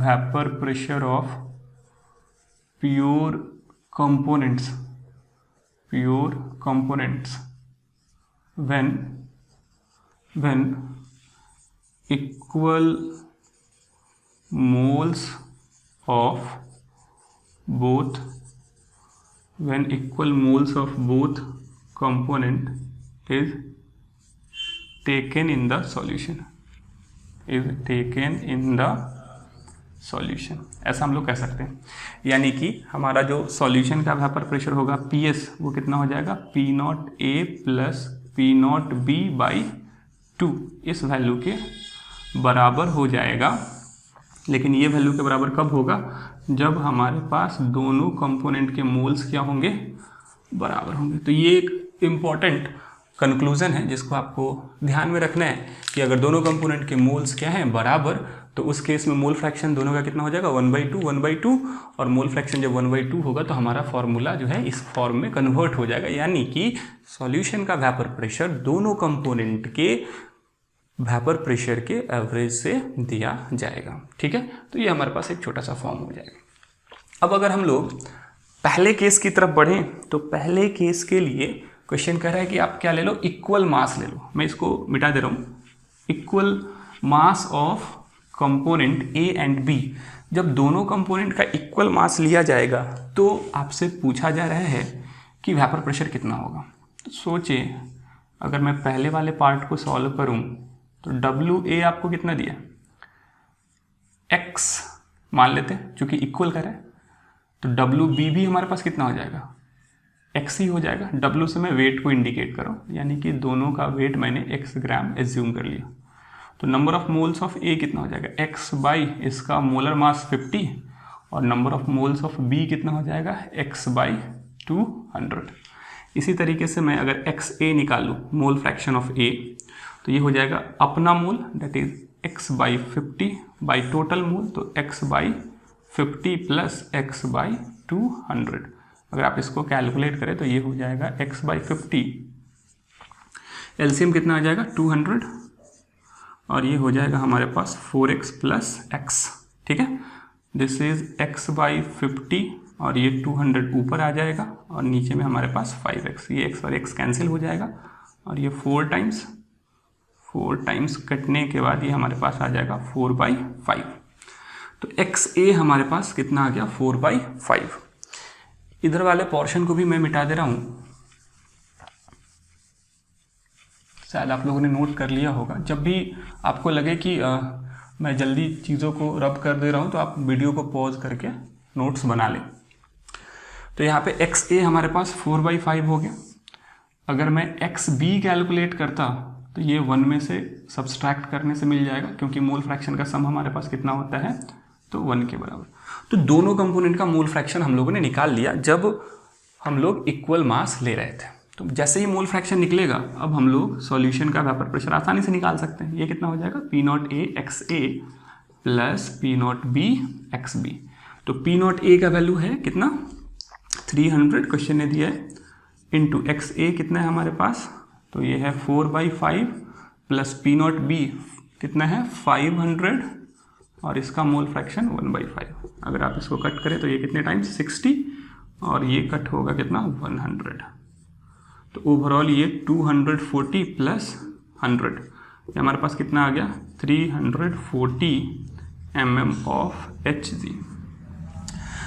vapour pressure of pure components when equal moles of both component is taken in the solution, ऐसा हम लोग कह सकते हैं। यानी कि हमारा जो सॉल्यूशन का वेपर प्रेशर होगा PS वो कितना हो जाएगा, P not A plus P not B by 2 इस वैल्यू के बराबर हो जाएगा। लेकिन ये वैल्यू के बराबर कब होगा, जब हमारे पास दोनों कंपोनेंट के मोल्स क्या होंगे, बराबर होंगे। तो ये एक इम्पॉर्टेंट कंक्लूजन है जिसको आपको ध्यान में रखना है कि अगर दोनों कंपोनेंट के मोल्स क्या हैं, बराबर, तो उस केस में मोल फ्रैक्शन दोनों का कितना हो जाएगा, 1/2 और मोल फ्रैक्शन जब 1/2 होगा तो हमारा फॉर्मूला जो है इस फॉर्म में कन्वर्ट हो जाएगा। यानी कि सॉल्यूशन का वेपर प्रेशर दोनों कंपोनेंट के वेपर प्रेशर के एवरेज से दिया जाएगा। ठीक है, तो ये हमारे पास एक छोटा सा फॉर्म हो जाएगा। अब अगर हम लोग पहले केस की तरफ बढ़ें तो पहले केस के लिए क्वेश्चन कह रहा है कि आप क्या ले लो, इक्वल मास ले लो। मैं इसको मिटा दे रहा हूँ। Equal mass of component A and B. जब दोनों कंपोनेंट का इक्वल मास लिया जाएगा तो आपसे पूछा जा रहा है कि वेपर प्रेशर कितना होगा। तो सोचिए, अगर मैं पहले वाले पार्ट को सॉल्व करूं तो WA आपको कितना दिया, x मान लेते हैं चूंकि इक्वल कर रहा है, तो WB भी हमारे पास कितना हो जाएगा, x ही हो जाएगा। W से मैं वेट को इंडिकेट करूं, यानी कि दोनों का वेट मैंने x ग्राम एज्यूम कर लिया। तो number of moles of A कितना हो जाएगा, x बाई इसका मोलर मास 50 और number of moles of B कितना हो जाएगा, x बाई 200। इसी तरीके से मैं अगर XA निकालूँ, मोल फ्रैक्शन ऑफ A, तो ये हो जाएगा अपना मोल that is x by 50 by total mole, तो x by 50 plus x by 200। अगर आप इसको कैलकुलेट करें तो ये हो जाएगा x/50, एलसीएम कितना आ जाएगा 200, और ये हो जाएगा हमारे पास 4x + x। ठीक है, दिस इज x/50 और ये 200 ऊपर आ जाएगा और नीचे में हमारे पास 5x, ये x और x कैंसिल हो जाएगा और ये 4 टाइम्स कटने के बाद ये हमारे पास आ जाएगा 4/5। तो XA हमारे पास कितना आ गया 4/5। इधर वाले पोर्शन को भी मैं मिटा दे रहा हूँ, शायद आप लोगों ने नोट कर लिया होगा। जब भी आपको लगे कि मैं जल्दी चीज़ों को रब कर दे रहा हूँ तो आप वीडियो को पॉज करके नोट्स बना लें। तो यहाँ पे XA हमारे पास 4/5 हो गया। अगर मैं XB कैलकुलेट करता तो ये 1 में से सब्सट्रैक्ट करने से मिल जाएगा, क्योंकि मोल फ्रैक्शन का सम हमारे पास कितना होता है तो 1 के बराबर। तो दोनों कंपोनेंट का मोल फ्रैक्शन हम लोगों ने निकाल लिया जब हम लोग इक्वल मास ले रहे थे। तो जैसे ही मोल फ्रैक्शन निकलेगा अब हम लोग सॉल्यूशन का वेपर प्रेशर आसानी से निकाल सकते हैं। ये कितना हो जाएगा P0A XA + P0B XB। तो P0A का वैल्यू है कितना 300, क्वेश्चन ने दिया है, इंटू XA कितना है हमारे पास, तो ये है 4/5 + P0B कितना है 500 और इसका मोल फ्रैक्शन 1/5। अगर आप इसको कट करें तो ये कितने टाइम्स 60 और ये कट होगा कितना 100। तो ओवरऑल ये 240 + 100, ये हमारे पास कितना आ गया 340 mm ऑफ Hg।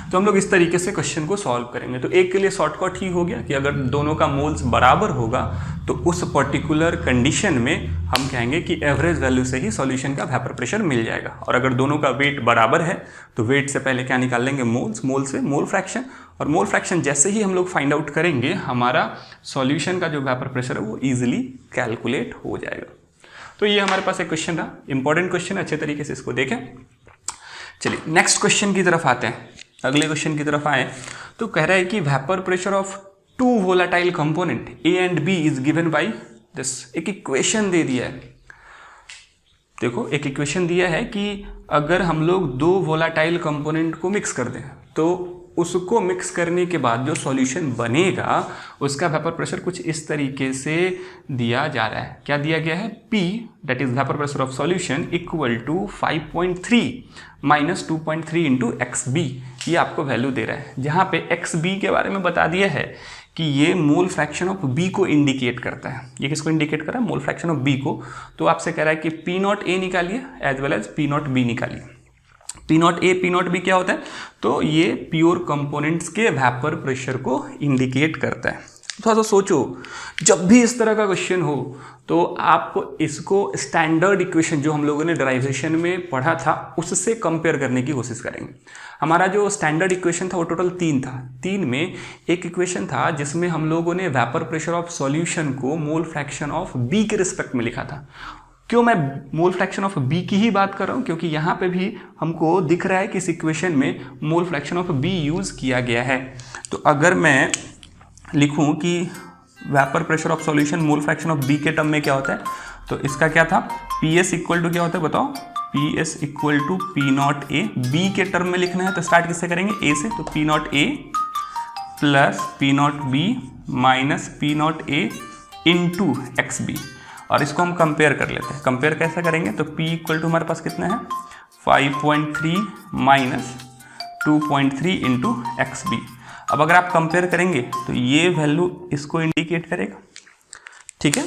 तो हम लोग इस तरीके से क्वेश्चन को सॉल्व करेंगे। तो एक के लिए शॉर्टकट ही हो गया कि अगर दोनों का मोल्स बराबर होगा तो उस पर्टिकुलर कंडीशन में हम कहेंगे कि एवरेज वैल्यू से ही सॉल्यूशन का वेपर प्रेशर मिल जाएगा। और अगर दोनों का वेट बराबर है तो वेट से पहले क्या निकाल लेंगे मोल्स, मोल से मोल फ्रैक्शन, और मोल फ्रैक्शन जैसे ही हम लोग फाइंड आउट करेंगे हमारा सॉल्यूशन का जो वेपर प्रेशर है वो ईजिली कैलकुलेट हो जाएगा। तो ये हमारे पास एक क्वेश्चन रहा, इंपॉर्टेंट क्वेश्चन, अच्छे तरीके से इसको देखें। चलिए नेक्स्ट क्वेश्चन की तरफ आते हैं। अगले क्वेश्चन की तरफ आए तो कह रहा है कि vapour pressure of 2 volatile component A and B is given by this. एक इक्वेशन दे दिया है, देखो एक इक्वेशन दिया है कि अगर हम लोग 2 वोलेटाइल कंपोनेंट को मिक्स कर दें तो उसको मिक्स करने के बाद जो सॉल्यूशन बनेगा उसका वेपर प्रेशर कुछ इस तरीके से दिया जा रहा है। क्या दिया गया है, P that is vapour pressure of solution equal to 5.3 - 2.3 into XB, ये आपको वैल्यू दे रहा है। जहाँ पे XB के बारे में बता दिया है कि ये मोल फ्रैक्शन ऑफ B को इंडिकेट करता है। ये किसको इंडिकेट कर रहा है, मोल फ्रैक्शन ऑफ B को। तो आपसे कह रहा है कि P0A निकालिए एज वेल एज P0B निकालिए। P0A P0B क्या होता है, तो ये प्योर कंपोनेंट्स के वेपर प्रेशर को इंडिकेट करता है। थोड़ा सा सोचो, जब भी इस तरह का क्वेश्चन हो तो आप इसको स्टैंडर्ड इक्वेशन जो हम लोगों ने डेराइवेशन में पढ़ा था उससे कंपेयर करने की कोशिश करेंगे। हमारा जो स्टैंडर्ड इक्वेशन था वो टोटल 3 था। 3 में एक इक्वेशन था जिसमें हम लोगों ने वेपर प्रेशर ऑफ सॉल्यूशन को मोल फ्रैक्शन ऑफ B के रिस्पेक्ट में लिखा था। क्यों मैं मोल फ्रैक्शन ऑफ B की ही बात कर रहा हूँ, क्योंकि यहाँ पे भी हमको दिख रहा है कि इस इक्वेशन में मोल फ्रैक्शन ऑफ B यूज़ किया गया है। तो अगर मैं लिखूं कि vapour pressure of solution mole fraction of B के टर्म में क्या होता है, तो इसका क्या था, PS इक्वल टू क्या होता है बताओ, PS equal to P0A। B के टर्म में लिखना है तो स्टार्ट किससे करेंगे, A से, तो P0A + P0B - P0A into XB। और इसको हम कंपेयर कर लेते हैं। कंपेयर कैसे करेंगे, तो P इक्वल टू हमारे पास कितना है 5.3 - 2.3 इंटू XB। अब अगर आप कंपेयर करेंगे तो ये वैल्यू इसको इंडिकेट करेगा, ठीक है।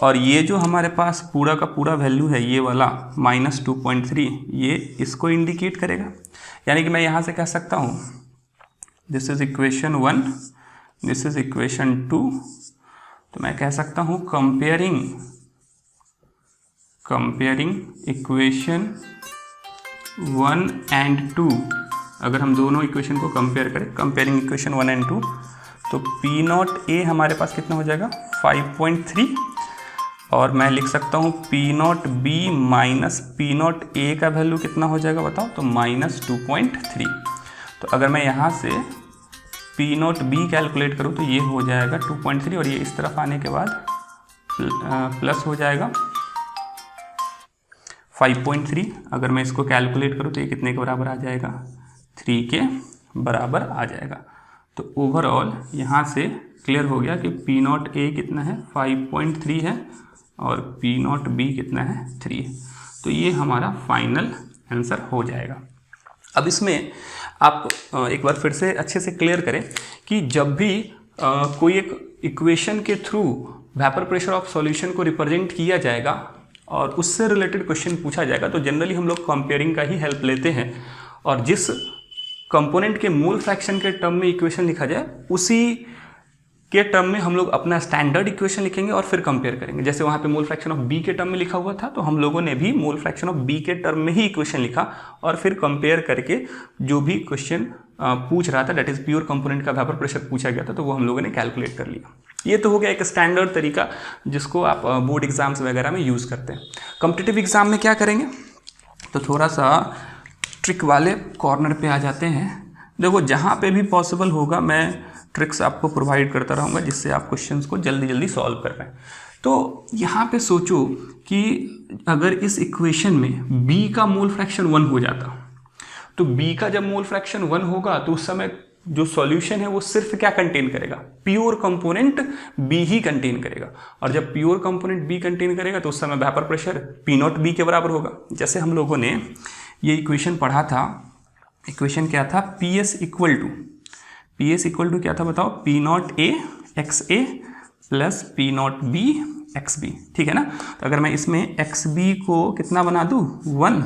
और ये जो हमारे पास पूरा का पूरा वैल्यू है ये वाला -2.3, ये इसको इंडिकेट करेगा। यानी कि मैं यहाँ से कह सकता हूँ this is equation 1, this is equation 2। तो मैं कह सकता हूँ कंपेयरिंग इक्वेशन 1 and 2, अगर हम दोनों इक्वेशन को कंपेयर करें, कंपेयरिंग इक्वेशन 1 and 2, तो P0A हमारे पास कितना हो जाएगा 5.3, और मैं लिख सकता हूँ P0B - P0A का वैल्यू कितना हो जाएगा बताओ, तो -2.3। तो अगर मैं यहाँ से P0B कैलकुलेट करूँ तो ये हो जाएगा 2.3, और ये इस तरफ आने के बाद प्लस हो जाएगा 5.3। अगर मैं इसको कैलकुलेट करूँ तो ये कितने के बराबर आ जाएगा, 3 के बराबर आ जाएगा। तो ओवरऑल यहाँ से क्लियर हो गया कि पी नॉट ए कितना है 5.3 है और पी नॉट बी कितना है 3 है। तो ये हमारा फाइनल आंसर हो जाएगा। अब इसमें आप एक बार फिर से अच्छे से क्लियर करें कि जब भी कोई एक इक्वेशन के through vapour pressure of solution को रिप्रेजेंट किया जाएगा और उससे रिलेटेड क्वेश्चन पूछा जाएगा तो जनरली हम लोग कंपेयरिंग का ही हेल्प लेते हैं और जिस कंपोनेंट के मोल फ्रैक्शन के टर्म में इक्वेशन लिखा जाए उसी के टर्म में हम लोग अपना स्टैंडर्ड इक्वेशन लिखेंगे और फिर कंपेयर करेंगे। जैसे वहाँ पे मोल फ्रैक्शन ऑफ बी के टर्म में लिखा हुआ था तो हम लोगों ने भी मोल फ्रैक्शन ऑफ बी के टर्म में ही इक्वेशन लिखा और फिर कंपेयर करके जो भी क्वेश्चन पूछ रहा था दैट इज प्योर कंपोनेंट का वेपर प्रेशर पूछा गया था तो वो हम लोगों ने कैलकुलेट कर लिया। ये तो हो गया एक स्टैंडर्ड तरीका जिसको आप बोर्ड एग्जाम्स वगैरह में यूज़ करते हैं। कॉम्पिटिटिव एग्जाम में क्या करेंगे तो थोड़ा सा ट्रिक वाले कॉर्नर पे आ जाते हैं। देखो जहाँ पे भी पॉसिबल होगा मैं ट्रिक्स आपको प्रोवाइड करता रहूँगा जिससे आप क्वेश्चंस को जल्दी जल्दी सॉल्व कर पाएँ। तो यहाँ पे सोचो कि अगर इस इक्वेशन में b का मोल फ्रैक्शन 1 हो जाता तो b का जब मोल फ्रैक्शन 1 होगा तो उस समय जो सॉल्यूशन है वो सिर्फ क्या कंटेन करेगा, प्योर कंपोनेंट b ही कंटेन करेगा और जब प्योर कंपोनेंट b कंटेन करेगा तो उस समय vapour pressure P not b के बराबर होगा। जैसे हम लोगों ने ये इक्वेशन पढ़ा था, इक्वेशन क्या था PS इक्वल टू क्या था बताओ, P not A X A plus P not B X B, ठीक है ना। तो अगर मैं इसमें एक्स बी को कितना बना दूँ 1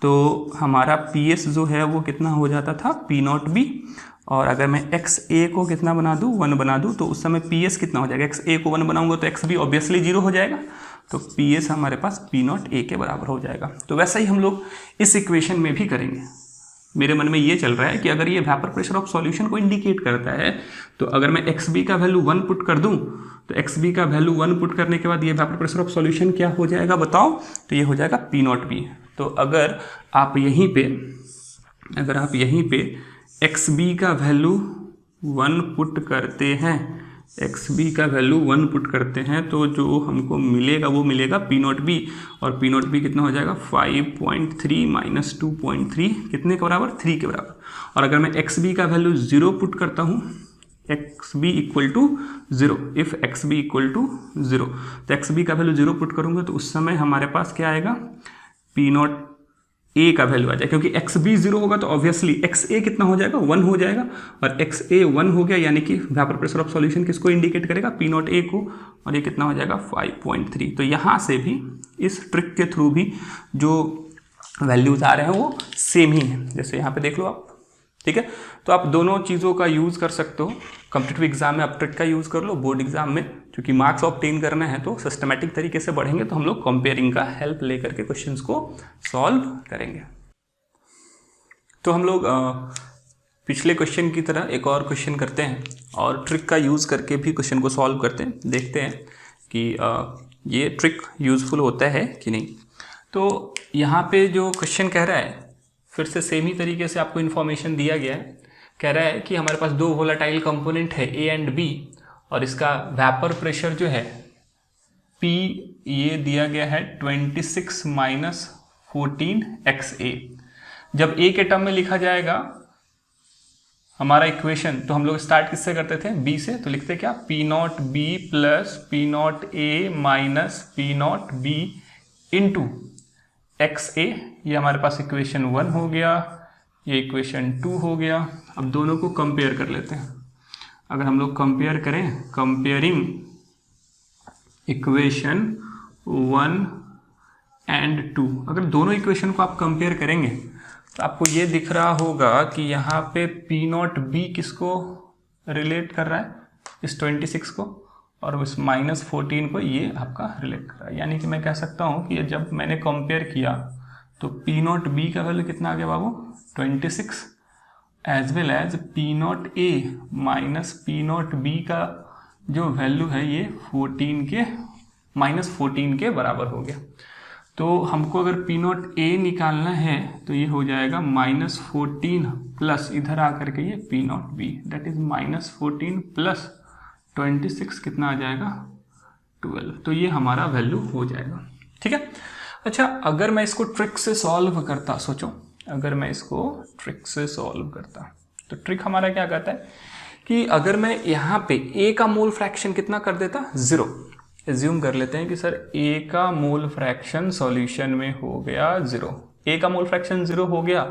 तो हमारा PS जो है वो कितना हो जाता था P नॉट बी और अगर मैं एक्स ए को कितना बना दूँ 1 बना दूँ तो उस समय PS कितना हो जाएगा, एक्स ए को 1 बनाऊंगा तो एक्स बी ऑब्वियसली 0 हो जाएगा तो PS हमारे पास P नॉट ए के बराबर हो जाएगा। तो वैसा ही हम लोग इस इक्वेशन में भी करेंगे। मेरे मन में ये चल रहा है कि अगर ये वेपर प्रेशर ऑफ सॉल्यूशन को इंडिकेट करता है तो अगर मैं XB का वैल्यू 1 पुट कर दूं तो XB का वैल्यू 1 पुट करने के बाद ये वेपर प्रेशर ऑफ सॉल्यूशन क्या हो जाएगा बताओ, तो ये हो जाएगा P नॉट बी। तो अगर आप यहीं पे XB का वैल्यू 1 पुट करते हैं, XB का वैल्यू 1 पुट करते हैं तो जो हमको मिलेगा वो मिलेगा P नॉट बी और P नॉट बी कितना हो जाएगा 5.3 माइनस 2.3 कितने के बराबर, 3 के बराबर। और अगर मैं XB का वैल्यू 0 पुट करता हूँ, XB equal to 0, if XB equal to 0 तो XB का वैल्यू 0 पुट करूँगा तो उस समय हमारे पास क्या आएगा P नॉट ए का वैल्यू आ जाएगा क्योंकि XB 0 होगा तो ऑब्वियसली XA कितना हो जाएगा 1 हो जाएगा और XA 1 हो गया यानी कि वेपर प्रेशर ऑफ सॉल्यूशन किसको इंडिकेट करेगा P नॉट ए को और ये कितना हो जाएगा 5.3। तो यहाँ से भी इस ट्रिक के थ्रू भी जो वैल्यूज आ रहे हैं वो सेम ही हैं, जैसे यहाँ पे देख लो आप, ठीक है। तो आप दोनों चीज़ों का यूज़ कर सकते हो। कॉम्पिटिटिव एग्जाम में आप ट्रिक का यूज़ कर लो, बोर्ड एग्जाम में क्योंकि मार्क्स ऑब्टेन करना है तो सिस्टमेटिक तरीके से बढ़ेंगे तो हम लोग कंपेयरिंग का हेल्प लेकर के क्वेश्चंस को सॉल्व करेंगे। तो हम लोग पिछले क्वेश्चन की तरह एक और क्वेश्चन करते हैं और ट्रिक का यूज़ करके भी क्वेश्चन को सॉल्व करते हैं, देखते हैं कि ये ट्रिक यूज़फुल होता है कि नहीं। तो यहाँ पे जो क्वेश्चन कह रहा है फिर से सेम ही तरीके से आपको इन्फॉर्मेशन दिया गया है। कह रहा है कि हमारे पास 2 वोलेटाइल कंपोनेंट है A एंड B और इसका वेपर प्रेशर जो है P ये दिया गया है 26 माइनस 14 XA। जब A के टर्म में लिखा जाएगा हमारा इक्वेशन तो हम लोग स्टार्ट किससे करते थे, B से, तो लिखते क्या P not B plus P not A minus P not B into XA। ये हमारे पास इक्वेशन 1 हो गया, ये इक्वेशन 2 हो गया। अब दोनों को कंपेयर कर लेते हैं। अगर हम लोग कंपेयर करें, कंपेयरिंग इक्वेशन 1 एंड 2, अगर दोनों इक्वेशन को आप कंपेयर करेंगे तो आपको ये दिख रहा होगा कि यहाँ पे P नॉट B किसको रिलेट कर रहा है, इस 26 को, और इस माइनस 14 को ये आपका रिलेट कर रहा है। यानी कि मैं कह सकता हूँ कि जब मैंने कंपेयर किया तो P नॉट B का वैल्यू कितना आ गया बाबू 26 as well as P not A minus P not B का जो वैल्यू है ये 14 के माइनस 14 के बराबर हो गया। तो हमको अगर P नॉट A निकालना है तो ये हो जाएगा माइनस 14 प्लस इधर आकर के ये P not B that is minus 14 plus 26 कितना आ जाएगा 12। तो ये हमारा वैल्यू हो जाएगा, ठीक है। अच्छा, अगर मैं इसको ट्रिक से सॉल्व करता, सोचो अगर मैं इसको ट्रिक से सॉल्व करता तो ट्रिक हमारा क्या कहता है कि अगर मैं यहाँ पे ए का मोल फ्रैक्शन कितना कर देता, 0, एज्यूम कर लेते हैं कि सर ए का मोल फ्रैक्शन सॉल्यूशन में हो गया 0, ए का मोल फ्रैक्शन 0 हो गया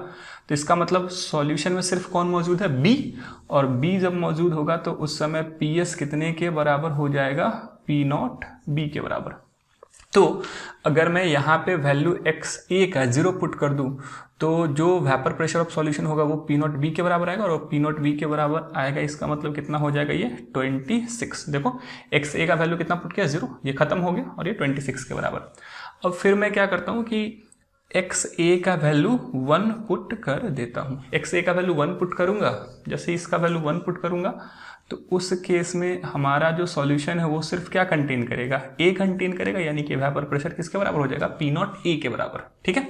तो इसका मतलब सॉल्यूशन में सिर्फ कौन मौजूद है, बी, और बी जब मौजूद होगा तो उस समय पी एस कितने के बराबर हो जाएगा, पी नॉट बी के बराबर। तो अगर मैं यहाँ पे वैल्यू एक्स ए का 0 पुट कर दूं तो जो वेपर प्रेशर ऑफ सॉल्यूशन होगा वो पी नॉट बी के बराबर आएगा, और पी नॉट बी के बराबर आएगा, इसका मतलब कितना हो जाएगा, ये 26। देखो एक्स ए का वैल्यू कितना पुट किया, 0, ये खत्म हो गया और ये 26 के बराबर। अब फिर मैं क्या करता हूँ कि एक्स ए का वैल्यू 1 पुट कर देता हूँ। एक्स ए का वैल्यू 1 पुट करूँगा, जैसे इसका वैल्यू 1 पुट करूँगा तो उस केस में हमारा जो सॉल्यूशन है वो सिर्फ क्या कंटेन करेगा, ए कंटेन करेगा, यानी कि वेपर प्रेशर किसके बराबर हो जाएगा, पी नॉट ए के बराबर। ठीक है,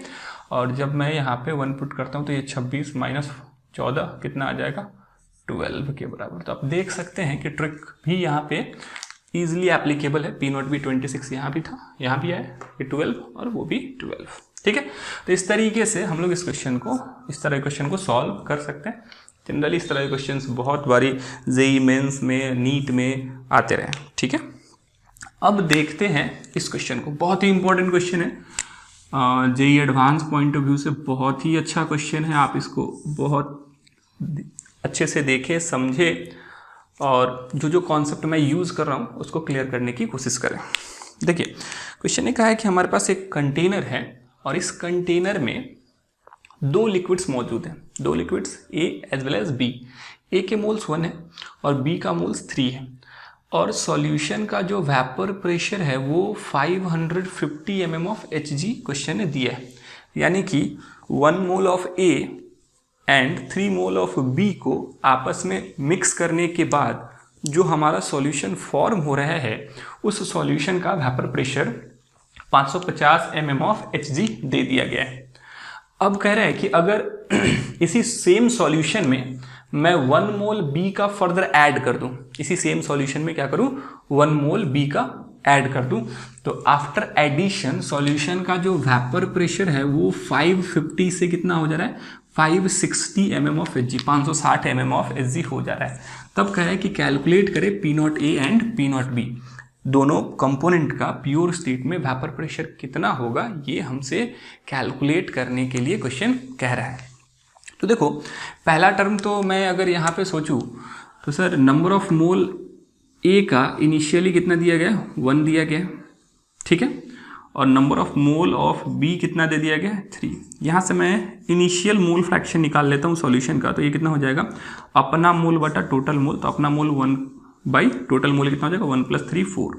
और जब मैं यहाँ पे 1 पुट करता हूँ तो ये 26 माइनस 14 कितना आ जाएगा, 12 के बराबर। तो आप देख सकते हैं कि ट्रिक भी यहाँ पे ईजिली एप्लीकेबल है। पी नॉट भी 26 यहाँ भी था, यहाँ भी आया, ये 12 और वो भी 12। ठीक है, तो इस तरीके से हम लोग इस तरह के क्वेश्चन को सॉल्व कर सकते हैं। जनरली इस तरह के क्वेश्चंस बहुत बारी जेई मेंस में, नीट में आते रहे। ठीक है, अब देखते हैं इस क्वेश्चन को, बहुत ही इंपॉर्टेंट क्वेश्चन है, JEE advance point of view से बहुत ही अच्छा क्वेश्चन है। आप इसको बहुत अच्छे से देखें, समझें, और जो कॉन्सेप्ट मैं यूज़ कर रहा हूँ उसको क्लियर करने की कोशिश करें। देखिए, क्वेश्चन ने कहा है कि हमारे पास एक कंटेनर है और इस कंटेनर में 2 लिक्विड्स मौजूद हैं, 2 लिक्विड्स ए एज वेल एज बी। ए के मोल्स 1 है और बी का मोल्स 3 है, और सॉल्यूशन का जो वेपर प्रेशर है वो 550 mm ऑफ Hg क्वेश्चन ने दिया है, यानी कि 1 mole of A and 3 mole of B को आपस में मिक्स करने के बाद जो हमारा सॉल्यूशन फॉर्म हो रहा है उस सॉल्यूशन का vapour pressure 550 mm of Hg दे दिया गया है। अब कह रहा है कि अगर इसी सेम सॉल्यूशन में मैं 1 मोल बी का फर्दर ऐड कर दूं, इसी सेम सॉल्यूशन में क्या करूं, 1 मोल बी का ऐड कर दूं, तो आफ्टर एडिशन सॉल्यूशन का जो वेपर प्रेशर है वो 550 से कितना हो जा रहा है, 560 mm of Hg, 560 mm of Hg हो जा रहा है। तब कह रहा है कि कैलकुलेट करें P not A and P not be, दोनों कंपोनेंट का प्योर स्टेट में वेपर प्रेशर कितना होगा, ये हमसे कैलकुलेट करने के लिए क्वेश्चन कह रहा है। तो देखो, पहला टर्म तो मैं अगर यहाँ पे सोचूं तो सर नंबर ऑफ मोल ए का इनिशियली कितना दिया गया, 1 दिया गया, ठीक है, और number of mole of B कितना दे दिया गया, 3। यहाँ से मैं इनिशियल मोल फ्रैक्शन निकाल लेता हूँ सॉल्यूशन का, तो ये कितना हो जाएगा, अपना मोल बटा टोटल मोल, तो अपना मोल 1 बाई टोटल मोल कितना हो जाएगा, 1 + 3 4।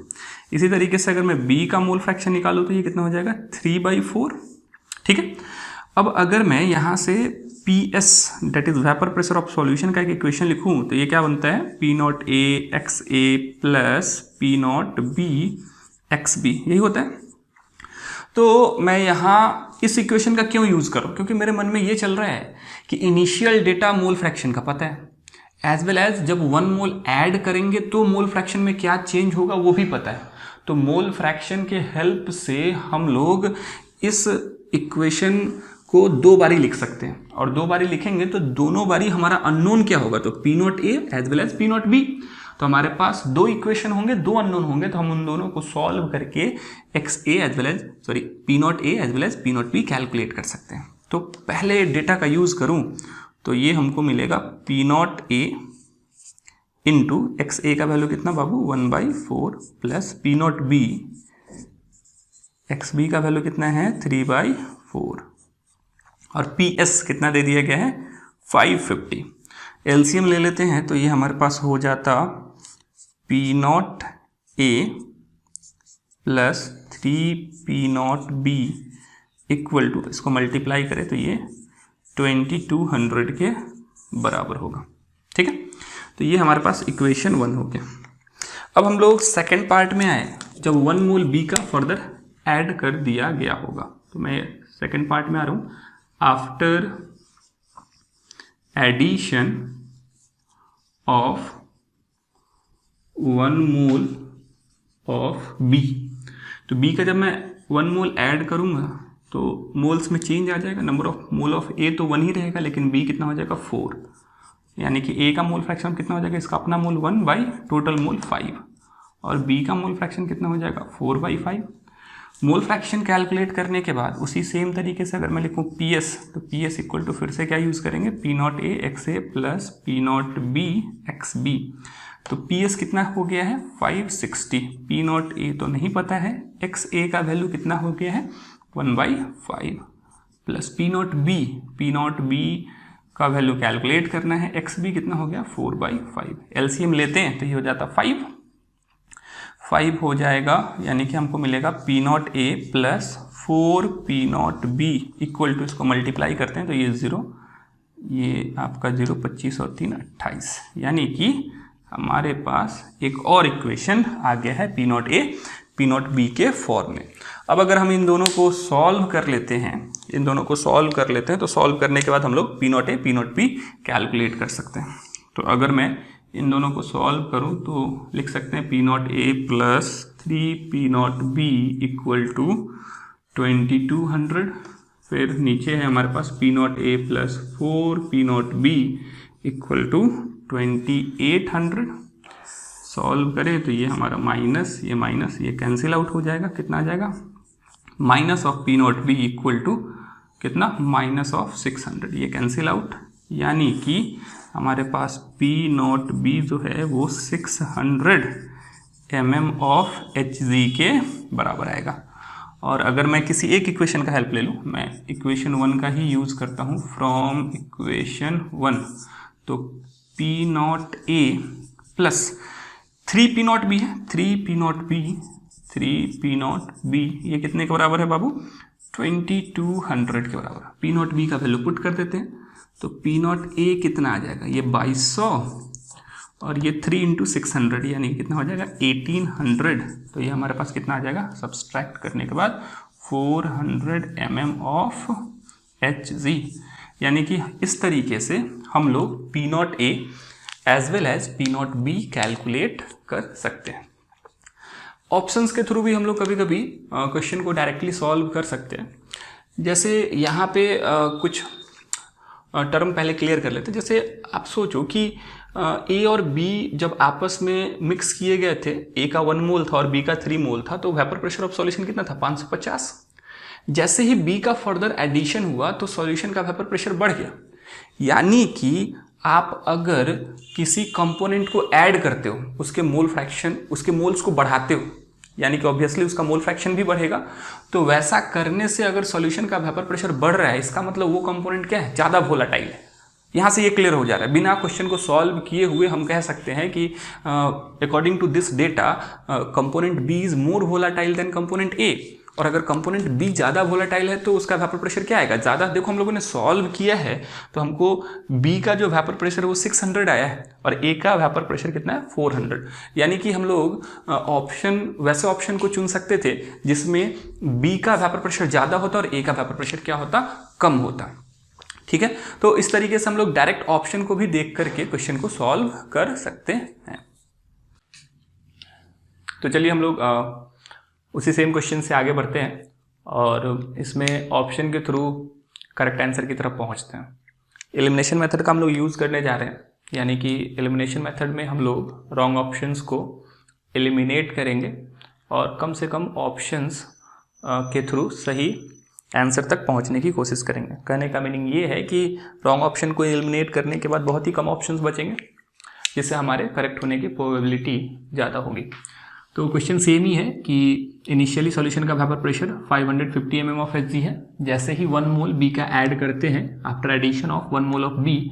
इसी तरीके से अगर मैं बी का मोल फ्रैक्शन निकालूँ तो ये कितना हो जाएगा, 3/4। ठीक है, अब अगर मैं यहाँ से P S that is vapour pressure of solution का एक इक्वेशन लिखूँ तो ये क्या बनता है, P not A X A plus P not B X B, यही होता है। तो मैं यहाँ इस इक्वेशन का क्यों यूज़ करूँ, क्योंकि मेरे मन में ये चल रहा है कि इनिशियल डेटा मोल फ्रैक्शन का पता है, एज वेल एज जब 1 मोल ऐड करेंगे तो मोल फ्रैक्शन में क्या चेंज होगा वो भी पता है। तो मोल फ्रैक्शन के हेल्प से हम लोग इस इक्वेशन को 2 बारी लिख सकते हैं, और 2 बारी लिखेंगे तो दोनों बारी हमारा अननोन क्या होगा, तो P not A as well as P not B. तो हमारे पास 2 इक्वेशन होंगे, 2 अननोन होंगे, तो हम उन दोनों को सॉल्व करके X A as well as P not A as well as P not B calculate कर सकते हैं। तो पहले डेटा का यूज़ करूँ तो ये हमको मिलेगा P not A into X A का वैल्यू कितना बाबू, 1/4 plus P not B X B का वैल्यू कितना है, 3/4, और पी एस कितना दे दिया गया है, 550। एलसीएम ले लेते हैं तो ये हमारे पास हो जाता P not A plus 3 P not B equal to, इसको मल्टीप्लाई करें तो ये 2200 के बराबर होगा। ठीक है, तो ये हमारे पास इक्वेशन 1 हो गया। अब हम लोग सेकेंड पार्ट में आए, जब 1 मोल बी का फर्दर ऐड कर दिया गया होगा। तो मैं सेकेंड पार्ट में आ रहा हूँ, after addition of 1 mole of B, तो बी का जब मैं 1 मोल ऐड करूँगा तो मोल्स में चेंज आ जाएगा, नंबर ऑफ मोल ऑफ ए तो 1 ही रहेगा, लेकिन बी कितना हो जाएगा, 4, यानी कि ए का मोल फ्रैक्शन कितना हो जाएगा, इसका अपना मोल 1 बाई टोटल मोल 5, और बी का मोल फ्रैक्शन कितना हो जाएगा 4/5। मोल फ्रैक्शन कैलकुलेट करने के बाद उसी सेम तरीके से अगर मैं लिखूँ पी एस, तो पी एस इक्वल टू फिर से क्या यूज़ करेंगे, P not A X A plus P not B X B. तो पी एस कितना हो गया है 560, पी नॉट ए तो नहीं पता है, एक्स ए का वैल्यू कितना हो गया है 1/5 प्लस पी नॉट बी का वैल्यू कैलकुलेट करना है, एक्स बी कितना हो गया 4/5। एलसीएम लेते हैं तो ये हो जाता 5 हो जाएगा, यानी कि हमको मिलेगा P not A plus 4 P not B equal to, इसको मल्टीप्लाई करते हैं तो ये 0, ये आपका 0 25 और 3 28, यानी कि हमारे पास एक और इक्वेशन आ गया है P not A P not be के फॉर्म में। अब अगर हम इन दोनों को सॉल्व कर लेते हैं, तो सॉल्व करने के बाद हम लोग P not A P not B calculate कर सकते हैं। तो अगर मैं इन दोनों को सॉल्व करूं तो लिख सकते हैं P not A plus 3 P not B equal to 2200, फिर नीचे है हमारे पास P not A plus 4 P not B equal to 2800। Solve करें तो ये हमारा माइनस ये कैंसिल आउट हो जाएगा, कितना आ जाएगा minus of P not B equal to कितना माइनस ऑफ 600, ये कैंसिल आउट, यानी कि हमारे पास पी नॉट बी जो है वो 600 mm ऑफ एच जी के बराबर आएगा। और अगर मैं किसी एक इक्वेशन का हेल्प ले लूँ, मैं इक्वेशन 1 का ही यूज़ करता हूँ, फ्रॉम इक्वेशन 1, तो P not A plus 3 P not be है, 3 पी नॉट बी ये कितने के बराबर है बाबू 2200 के बराबर। पी नॉट बी का वैल्यू पुट कर देते हैं, तो पी नॉट ए कितना आ जाएगा, ये 2200 और ये 3 × 600 यानी कितना हो जाएगा 1800। तो ये हमारे पास कितना आ जाएगा, सब्सट्रैक्ट करने के बाद 400 mm ऑफ एच जी, यानी कि इस तरीके से हम लोग P not A as well as P not B calculate कर सकते हैं। ऑप्शंस के थ्रू भी हम लोग कभी कभी क्वेश्चन को डायरेक्टली सॉल्व कर सकते हैं। जैसे यहाँ पे कुछ टर्म पहले क्लियर कर लेते हैं। जैसे आप सोचो कि ए और बी जब आपस में मिक्स किए गए थे, ए का 1 मोल था और बी का 3 मोल था, तो वेपर प्रेशर ऑफ सॉल्यूशन कितना था 550। जैसे ही बी का फर्दर एडिशन हुआ तो सॉल्यूशन का वेपर प्रेशर बढ़ गया, यानी कि आप अगर किसी कंपोनेंट को ऐड करते हो, उसके मोल फ्रैक्शन, उसके मोल्स को बढ़ाते हो, यानी कि ऑब्वियसली उसका मोल फ्रैक्शन भी बढ़ेगा। तो वैसा करने से अगर सॉल्यूशन का वेपर प्रेशर बढ़ रहा है, इसका मतलब वो कंपोनेंट क्या है, ज़्यादा वोलाटाइल है। यहाँ से ये क्लियर हो जा रहा है, बिना क्वेश्चन को सॉल्व किए हुए हम कह सकते हैं कि according to this data component B is more volatile than component A. और अगर कंपोनेंट बी ज़्यादा वोलाटाइल है तो उसका वेपर प्रेशर क्या आएगा, ज़्यादा। देखो हम लोगों ने सॉल्व किया है तो हमको बी का जो वेपर प्रेशर है वो 600 आया है और ए का वेपर प्रेशर कितना है 400। यानी कि हम लोग वैसे ऑप्शन को चुन सकते थे जिसमें बी का वेपर प्रेशर ज़्यादा होता और ए का वेपर प्रेशर क्या होता, कम होता। ठीक है, तो इस तरीके से हम लोग डायरेक्ट ऑप्शन को भी देख करके क्वेश्चन को सॉल्व कर सकते हैं। तो चलिए हम लोग उसी सेम क्वेश्चन से आगे बढ़ते हैं और इसमें ऑप्शन के थ्रू करेक्ट आंसर की तरफ पहुंचते हैं। एलिमिनेशन मेथड का हम लोग यूज़ करने जा रहे हैं, यानी कि एलिमिनेशन मेथड में हम लोग रॉन्ग ऑप्शंस को एलिमिनेट करेंगे और कम से कम ऑप्शंस के थ्रू सही आंसर तक पहुंचने की कोशिश करेंगे। कहने का मीनिंग ये है कि रॉन्ग ऑप्शन को एलिमिनेट करने के बाद बहुत ही कम ऑप्शंस बचेंगे, जिससे हमारे करेक्ट होने की प्रोबेबिलिटी ज़्यादा होगी। तो क्वेश्चन सेम ही है कि इनिशियली सॉल्यूशन का vapour pressure 550 mm of Hg है। जैसे ही 1 मोल बी का ऐड करते हैं, after addition of 1 mole of B,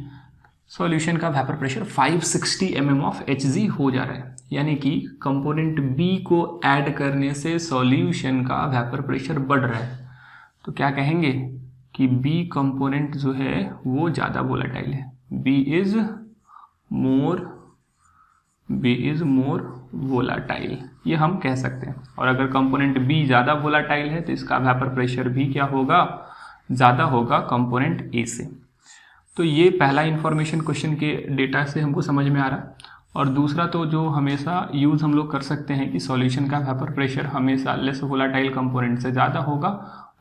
solution का vapour pressure 560 mm of Hg हो जा रहा है। यानी कि कंपोनेंट बी को ऐड करने से सॉल्यूशन का वेपर प्रेशर बढ़ रहा है। तो क्या कहेंगे कि बी कंपोनेंट जो है वो ज़्यादा वोलेटाइल है, बी इज मोर वोलाटाइल, ये हम कह सकते हैं। और अगर कंपोनेंट बी ज़्यादा वोलाटाइल है तो इसका वेपर प्रेशर भी क्या होगा, ज़्यादा होगा कंपोनेंट ए से। तो ये पहला इन्फॉर्मेशन क्वेश्चन के डेटा से हमको समझ में आ रहा। और दूसरा तो जो हमेशा यूज़ हम लोग कर सकते हैं कि सॉल्यूशन का वेपर प्रेशर हमेशा लेस वोलाटाइल कंपोनेंट से ज़्यादा होगा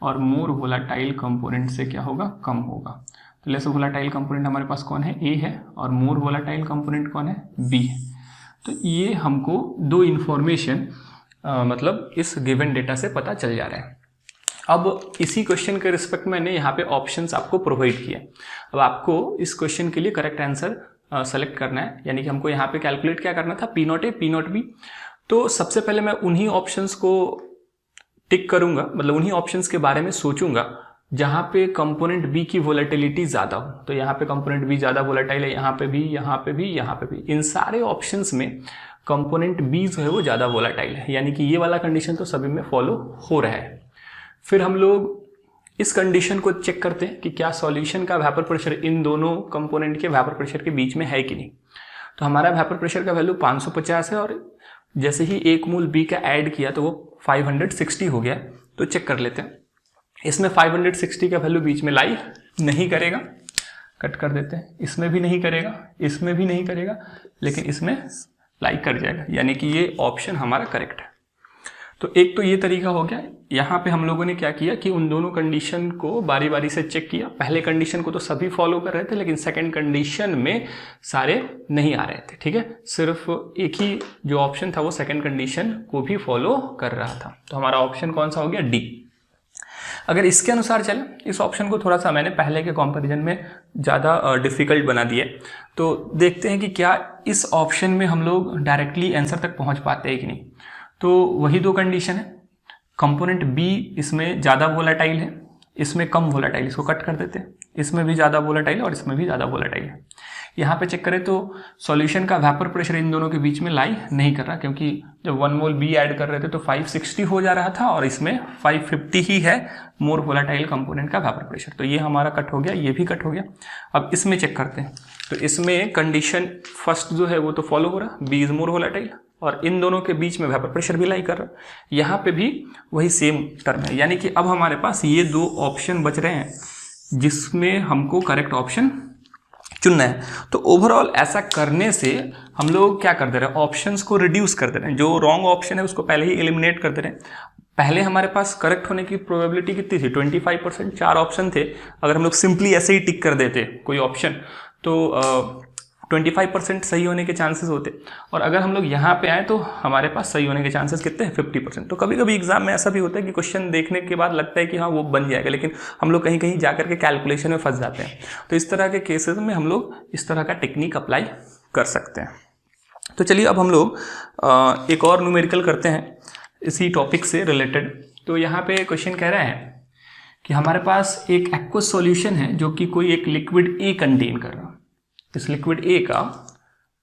और मोर वोलाटाइल कंपोनेंट से क्या होगा, कम होगा। तो लेस वोलेटाइल कंपोनेंट हमारे पास कौन है, ए है, और मोर वोलेटाइल कंपोनेंट कौन है, बी है। तो ये हमको दो इन्फॉर्मेशन मतलब इस गिवन डेटा से पता चल जा रहा है। अब इसी क्वेश्चन के रिस्पेक्ट में मैंने यहाँ पे ऑप्शंस आपको प्रोवाइड किया। अब आपको इस क्वेश्चन के लिए करेक्ट आंसर सेलेक्ट करना है, यानी कि हमको यहाँ पे कैलकुलेट क्या करना था, P not A P not B. तो सबसे पहले मैं उन्हीं ऑप्शंस को टिक करूंगा, मतलब उन्हीं ऑप्शंस के बारे में सोचूंगा जहाँ पे कंपोनेंट बी की वोलेटिलिटी ज़्यादा हो। तो यहाँ पे कंपोनेंट बी ज़्यादा वोलेटाइल है, यहाँ पे भी, यहाँ पे भी, यहाँ पे भी। इन सारे ऑप्शंस में कंपोनेंट बी जो है वो ज़्यादा वोलेटाइल है, यानी कि ये वाला कंडीशन तो सभी में फॉलो हो रहा है। फिर हम लोग इस कंडीशन को चेक करते हैं कि क्या सॉल्यूशन का वेपर प्रेशर इन दोनों कंपोनेंट के वेपर प्रेशर के बीच में है कि नहीं। तो हमारा वेपर प्रेशर का वैल्यू 550 है, और जैसे ही 1 मोल बी का ऐड किया तो वो 560 हो गया। तो चेक कर लेते हैं, इसमें 560 का वैल्यू बीच में लाई नहीं करेगा, कट कर देते हैं। इसमें भी नहीं करेगा, इसमें भी नहीं करेगा, लेकिन इसमें लाई कर जाएगा, यानी कि ये ऑप्शन हमारा करेक्ट है। तो एक तो ये तरीका हो गया। यहाँ पे हम लोगों ने क्या किया कि उन दोनों कंडीशन को बारी बारी से चेक किया। पहले कंडीशन को तो सभी फॉलो कर रहे थे, लेकिन सेकंड कंडीशन में सारे नहीं आ रहे थे, ठीक है। सिर्फ एक ही जो ऑप्शन था वो सेकंड कंडीशन को भी फॉलो कर रहा था। तो हमारा ऑप्शन कौन सा हो गया, डी। अगर इसके अनुसार चले, इस ऑप्शन को थोड़ा सा मैंने पहले के कंपैरिजन में ज़्यादा डिफिकल्ट बना दिया, तो देखते हैं कि क्या इस ऑप्शन में हम लोग डायरेक्टली आंसर तक पहुंच पाते हैं कि नहीं। तो वही दो कंडीशन है, कंपोनेंट बी इसमें ज़्यादा वोलेटाइल है, इसमें कम वोलेटाइल, इसको कट कर देते हैं। इसमें भी ज़्यादा वोलेटाइल है और इसमें भी ज़्यादा वोलेटाइल है। यहाँ पे चेक करें तो सॉल्यूशन का वेपर प्रेशर इन दोनों के बीच में लाई नहीं कर रहा, क्योंकि जब 1 मोल बी ऐड कर रहे थे तो 560 हो जा रहा था, और इसमें 550 ही है मोर वोलेटाइल कंपोनेंट का वेपर प्रेशर। तो ये हमारा कट हो गया, ये भी कट हो गया। अब इसमें चेक करते हैं, तो इसमें कंडीशन फर्स्ट जो है वो तो फॉलो हो रहा, बी इज मोर वोलेटाइल, और इन दोनों के बीच में वेपर प्रेशर भी लाई कर रहा है। यहाँ पे भी वही सेम टर्म है, यानी कि अब हमारे पास ये दो ऑप्शन बच रहे हैं जिसमें हमको करेक्ट ऑप्शन चुनना है। तो ओवरऑल ऐसा करने से हम लोग क्या कर दे रहे हैं, ऑप्शंस को रिड्यूस कर दे रहे हैं। जो रॉन्ग ऑप्शन है उसको पहले ही एलिमिनेट कर दे रहे हैं। पहले हमारे पास करेक्ट होने की प्रोबेबिलिटी कितनी थी, 25%। 4 ऑप्शन थे, अगर हम लोग सिंपली ऐसे ही टिक कर देते कोई ऑप्शन तो 25% सही होने के चांसेस होते, और अगर हम लोग यहाँ पे आए तो हमारे पास सही होने के चांसेस कितने हैं, 50%। तो कभी कभी एग्जाम में ऐसा भी होता है कि क्वेश्चन देखने के बाद लगता है कि हाँ वो बन जाएगा, लेकिन हम लोग कहीं कहीं जाकर के कैलकुलेशन में फंस जाते हैं। तो इस तरह के केसेस में हम लोग इस तरह का टेक्निक अप्लाई कर सकते हैं। तो चलिए अब हम लोग एक और न्यूमेरिकल करते हैं इसी टॉपिक से रिलेटेड। तो यहाँ पे क्वेश्चन कह रहा है कि हमारे पास एक एक्वस सॉल्यूशन है जो कि कोई एक लिक्विड ए कंटेन कर रहा है। इस लिक्विड ए का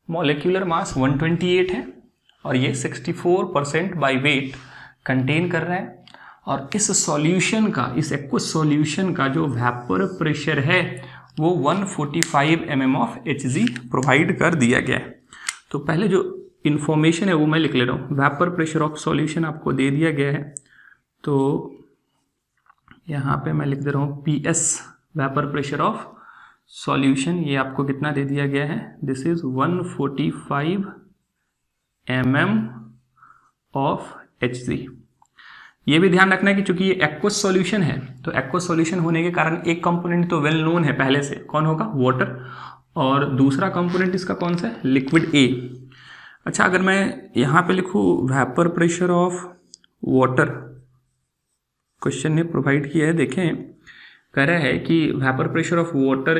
मॉलिक्यूलर मास 128 है, और ये 64% बाय वेट कंटेन कर रहा है। और इस सॉल्यूशन का, इस एक्वस सॉल्यूशन का जो वेपर प्रेशर है वो 145 mm ऑफ Hg प्रोवाइड कर दिया गया है। तो पहले जो इन्फॉर्मेशन है वो मैं लिख ले रहा हूँ। वेपर प्रेशर ऑफ सॉल्यूशन आपको दे दिया गया है, तो यहाँ पे मैं लिख दे रहा हूँ PS vapour pressure of solution. ये आपको कितना दे दिया गया है, this is 145 mm of Hg। ये भी ध्यान रखना है कि चूंकि ये एक्वस सॉल्यूशन है, तो एक्वस सॉल्यूशन होने के कारण एक कंपोनेंट तो वेल नोन है पहले से, कौन होगा, वाटर, और दूसरा कंपोनेंट इसका कौन सा है, लिक्विड ए। अच्छा, अगर मैं यहाँ पे लिखूँ vapour pressure of water, question ने प्रोवाइड किया है, देखें कह रहा है कि vapour pressure of water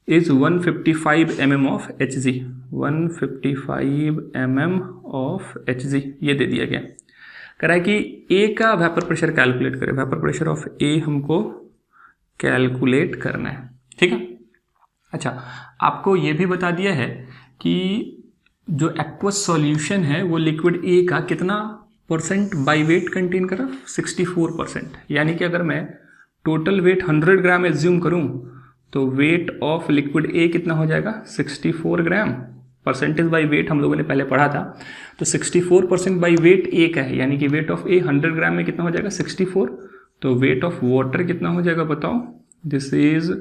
is 155 mm of Hg, 155 mm of Hg ये दे दिया गया। कह रहा है कि ए का वेपर प्रेशर कैलकुलेट करें, वेपर प्रेशर ऑफ ए हमको कैलकुलेट करना है, ठीक है। अच्छा, आपको ये भी बता दिया है कि जो एक्वस सॉल्यूशन है वो लिक्विड ए का कितना परसेंट बाय वेट कंटेन कर रहा है, 64%। यानी कि अगर मैं टोटल वेट 100 ग्राम एज्यूम करूं तो वेट ऑफ लिक्विड ए कितना हो जाएगा, 64 ग्राम। परसेंटेज बाय वेट हम लोगों ने पहले पढ़ा था, तो 64% बाय वेट ए का है, यानी कि वेट ऑफ ए 100 ग्राम में कितना हो जाएगा, 64। तो वेट ऑफ वाटर कितना हो जाएगा बताओ, दिस इज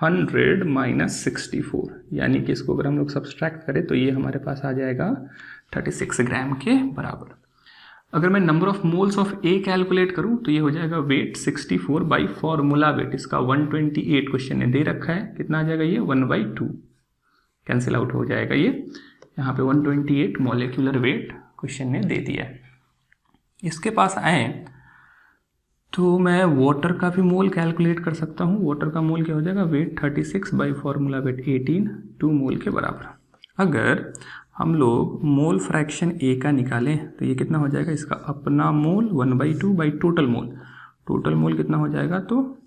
100 माइनस 64, यानी कि इसको अगर हम लोग सब्सट्रैक्ट करें तो ये हमारे पास आ जाएगा 36 ग्राम के बराबर। अगर मैं number of moles of A calculate करूं तो ये हो जाएगा वेट 64 बाई फॉर्मूला वेट, इसका 128 क्वेश्चन ने दे रखा है, कितना आ जाएगा ये 1/2, कैंसिल आउट हो जाएगा ये, यहाँ पे 128 मॉलिक्यूलर वेट क्वेश्चन ने दे दिया है। इसके पास आए तो मैं वाटर का भी मोल कैलकुलेट कर सकता हूँ। वाटर का मोल क्या हो जाएगा, वेट 36 बाई फॉर्मूला वेट 18, 2 मोल के बराबर। अगर हम लोग मोल फ्रैक्शन ए का निकालें तो ये कितना हो जाएगा, इसका अपना मोल 1/2 by total mole, total mole कितना हो जाएगा तो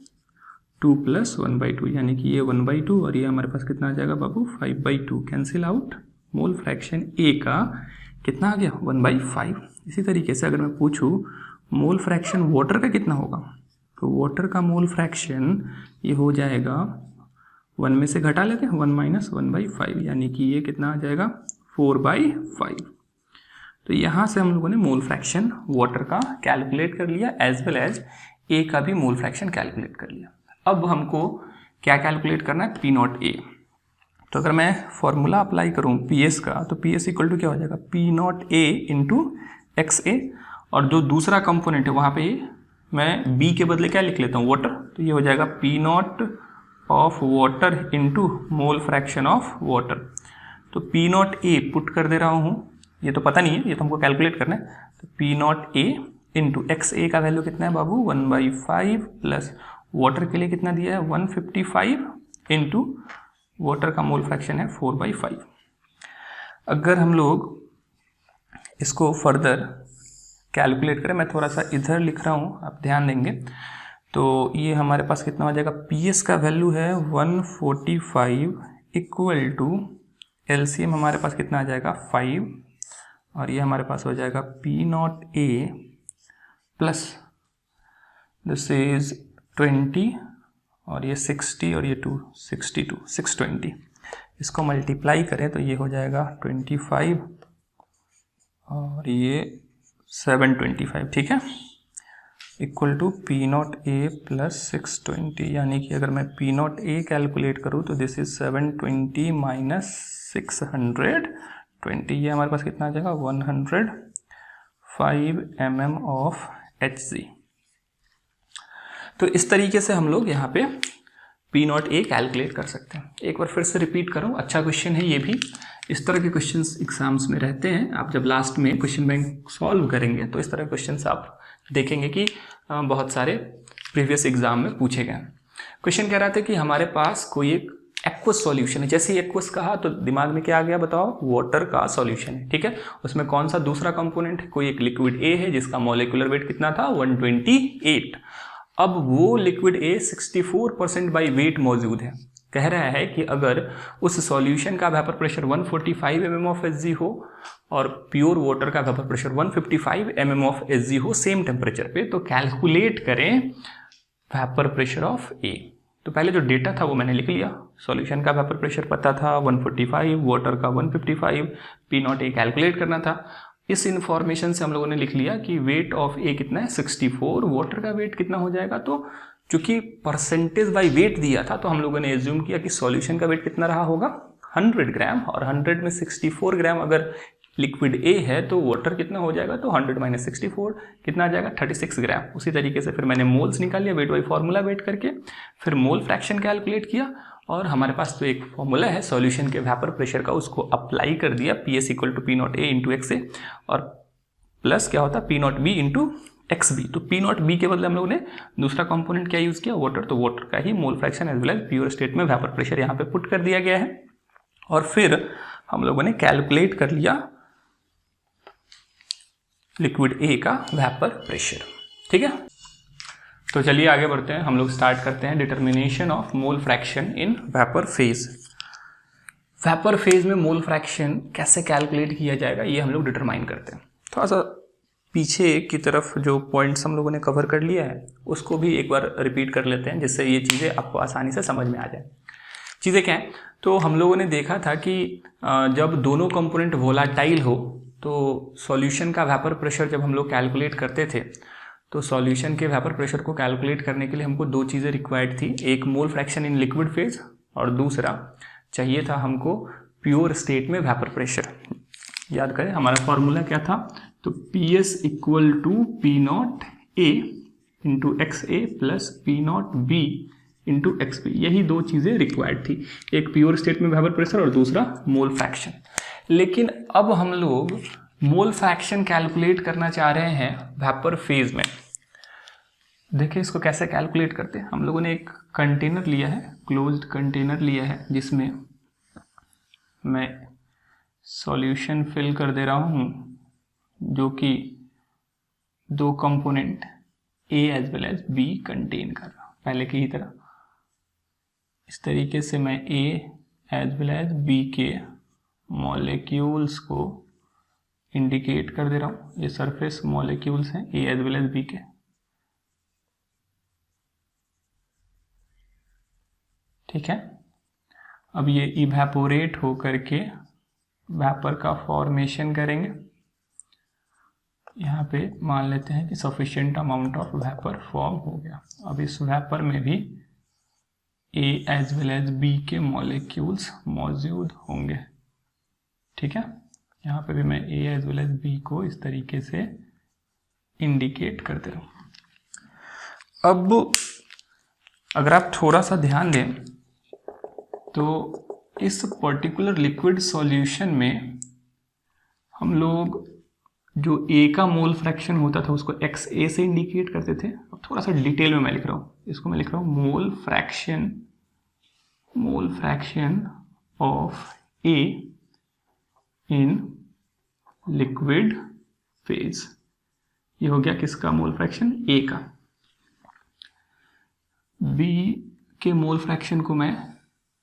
2 + 1/2, यानी कि ये 1/2 और ये हमारे पास कितना आ जाएगा बाबू 5/2, cancel out. Mole fraction A का कितना आ गया 1/5। इसी तरीके से अगर मैं पूछूँ मोल फ्रैक्शन वाटर का कितना होगा, तो वाटर का मोल फ्रैक्शन ये हो जाएगा 1 में से घटा लेते हैं 1 - 1/5, यानी कि ये कितना आ जाएगा 4/5। तो यहाँ से हम लोगों ने मोल फ्रैक्शन वाटर का कैलकुलेट कर लिया, एज वेल एज ए का भी मोल फ्रैक्शन कैलकुलेट कर लिया। अब हमको क्या कैलकुलेट करना है, P0A। तो अगर मैं फॉर्मूला अप्लाई करूँ PS का, तो PS इक्वल टू क्या हो जाएगा P0A × XA, और जो दूसरा कंपोनेंट है वहाँ पे मैं B के बदले क्या लिख लेता हूँ, वाटर, तो ये हो जाएगा P0 of water into mole fraction of water. तो P0A पुट कर दे रहा हूँ, ये तो पता नहीं है, ये तो हमको कैलकुलेट करना है। तो P0A इंटू XA का वैल्यू कितना है बाबू 1/5 प्लस वाटर के लिए कितना दिया है 155 इंटू वाटर का मोल फ्रैक्शन है 4/5। अगर हम लोग इसको फर्दर कैलकुलेट करें, मैं थोड़ा सा इधर लिख रहा हूँ, आप ध्यान देंगे, तो ये हमारे पास कितना हो जाएगा, PS का वैल्यू है 145 इक्वल टू LCM हमारे पास कितना आ जाएगा 5, और ये हमारे पास हो जाएगा P0A प्लस दिस इज 20 और ये 60 और ये 262 620, इसको मल्टीप्लाई करें तो ये हो जाएगा 25 और ये 725, ठीक है, इक्वल टू P0A प्लस 620, यानी कि अगर मैं P0A कैलकुलेट करूँ तो दिस इज 720 माइनस 620, ये हमारे पास कितना आ जाएगा 105 mm ऑफ Hg। तो इस तरीके से हम लोग यहाँ पे P0A कैलकुलेट कर सकते हैं। एक बार फिर से रिपीट करूँ, अच्छा क्वेश्चन है ये भी, इस तरह के क्वेश्चंस एग्जाम्स में रहते हैं। आप जब लास्ट में क्वेश्चन बैंक सॉल्व करेंगे तो इस तरह के क्वेश्चंस आप देखेंगे कि बहुत सारे प्रीवियस एग्जाम में पूछे गए। क्वेश्चन कह रहा था कि हमारे पास कोई एक एक्वस सॉल्यूशन है, जैसे ही एक्वस कहा तो दिमाग में क्या आ गया बताओ, वाटर का सॉल्यूशन है, ठीक है। उसमें कौन सा दूसरा कंपोनेंट है, कोई एक लिक्विड ए है जिसका मॉलिक्यूलर वेट कितना था 128। अब वो लिक्विड ए 64% बाई वेट मौजूद है। कह रहा है कि अगर उस सॉल्यूशन का vapour pressure 145 mm of Hg हो और प्योर वाटर का vapour pressure 155 mm of Hg हो सेम टेम्परेचर पे, तो कैलकुलेट करें वेपर प्रेशर ऑफ ए। तो पहले जो डेटा था वो मैंने लिख लिया, सॉल्यूशन का वेपर प्रेशर पता था 145, वाटर का 155, P0A कैलकुलेट करना था। इस इंफॉर्मेशन से हम लोगों ने लिख लिया कि वेट ऑफ ए कितना है 64, वाटर का वेट कितना हो जाएगा। तो चूंकि परसेंटेज बाय वेट दिया था तो हम लोगों ने एज्यूम किया कि सॉल्यूशन का वेट कितना रहा होगा 100 ग्राम, और 100 में 64 ग्राम अगर लिक्विड ए है तो वाटर कितना हो जाएगा, तो 100 - 64 कितना आ जाएगा 36 ग्राम। उसी तरीके से फिर मैंने मोल्स निकाल लिया वेट बाई फॉर्मूला वेट करके, फिर मोल फ्रैक्शन कैलकुलेट किया, और हमारे पास तो एक फॉर्मूला है सॉल्यूशन के वेपर प्रेशर का, उसको अप्लाई कर दिया, PS equal to P0A into XA, और प्लस क्या होता है P0B इंटू XB। तो P0B के बदले हम लोगों ने दूसरा कंपोनेंट क्या यूज़ किया, वाटर, तो वाटर का ही mole fraction as well as pure state में वेपर प्रेशर यहाँ पे पुट कर दिया गया है, और फिर हम लोगों ने कैलकुलेट कर लिया लिक्विड ए का वेपर प्रेशर, ठीक है। तो चलिए आगे बढ़ते हैं, हम लोग स्टार्ट करते हैं determination of mole fraction in vapour phase. Vapour phase में मोल फ्रैक्शन कैसे कैलकुलेट किया जाएगा ये हम लोग डिटरमाइन करते हैं। थोड़ा सा पीछे की तरफ जो पॉइंट्स हम लोगों ने कवर कर लिया है उसको भी एक बार रिपीट कर लेते हैं, जिससे ये चीज़ें आपको आसानी से समझ में आ जाए। चीज़ें क्या हैं, तो हम लोगों ने देखा था कि जब दोनों कंपोनेंट वोलाटाइल हो तो सॉल्यूशन का वेपर प्रेशर जब हम लोग कैलकुलेट करते थे तो सॉल्यूशन के वेपर प्रेशर को कैलकुलेट करने के लिए हमको दो चीज़ें रिक्वायर्ड थी, एक mole fraction in liquid phase और दूसरा चाहिए था हमको प्योर स्टेट में वेपर प्रेशर। याद करें हमारा फॉर्मूला क्या था, तो PS equal to P not A into X A plus P not B into X B, यही दो चीज़ें रिक्वायर्ड थी, एक प्योर स्टेट में वेपर प्रेशर और दूसरा मोल फ्रैक्शन। लेकिन अब हम लोग मोल फ्रैक्शन कैलकुलेट करना चाह रहे हैं वेपर फेज में। देखिए इसको कैसे कैलकुलेट करते हैं। हम लोगों ने एक कंटेनर लिया है, क्लोज्ड कंटेनर लिया है, जिसमें मैं सॉल्यूशन फिल कर दे रहा हूँ जो कि दो component A as well as B contain कर रहा हूँ, पहले की ही तरह। इस तरीके से मैं A as well as B के मॉलिक्यूल्स को इंडिकेट कर दे रहा हूँ। ये सरफेस मॉलिक्यूल्स हैं A as well as B के, ठीक है। अब ये इवेपोरेट हो करके वेपर का फॉर्मेशन करेंगे। यहाँ पे मान लेते हैं कि sufficient amount of vapour form हो गया। अब इस वेपर में भी A as well as B के मॉलिक्यूल्स मौजूद होंगे, ठीक है। यहाँ पे भी मैं A as well as B को इस तरीके से इंडिकेट कर दे रहा हूँ। अब अगर आप थोड़ा सा ध्यान दें तो इस पर्टिकुलर लिक्विड सॉल्यूशन में हम लोग जो A का मोल फ्रैक्शन होता था उसको XA से इंडिकेट करते थे। अब थोड़ा सा डिटेल में मैं लिख रहा हूँ, इसको मैं लिख रहा हूँ मोल fraction of A in liquid phase. ये हो गया किसका मोल फ्रैक्शन? A का। B के मोल फ्रैक्शन को मैं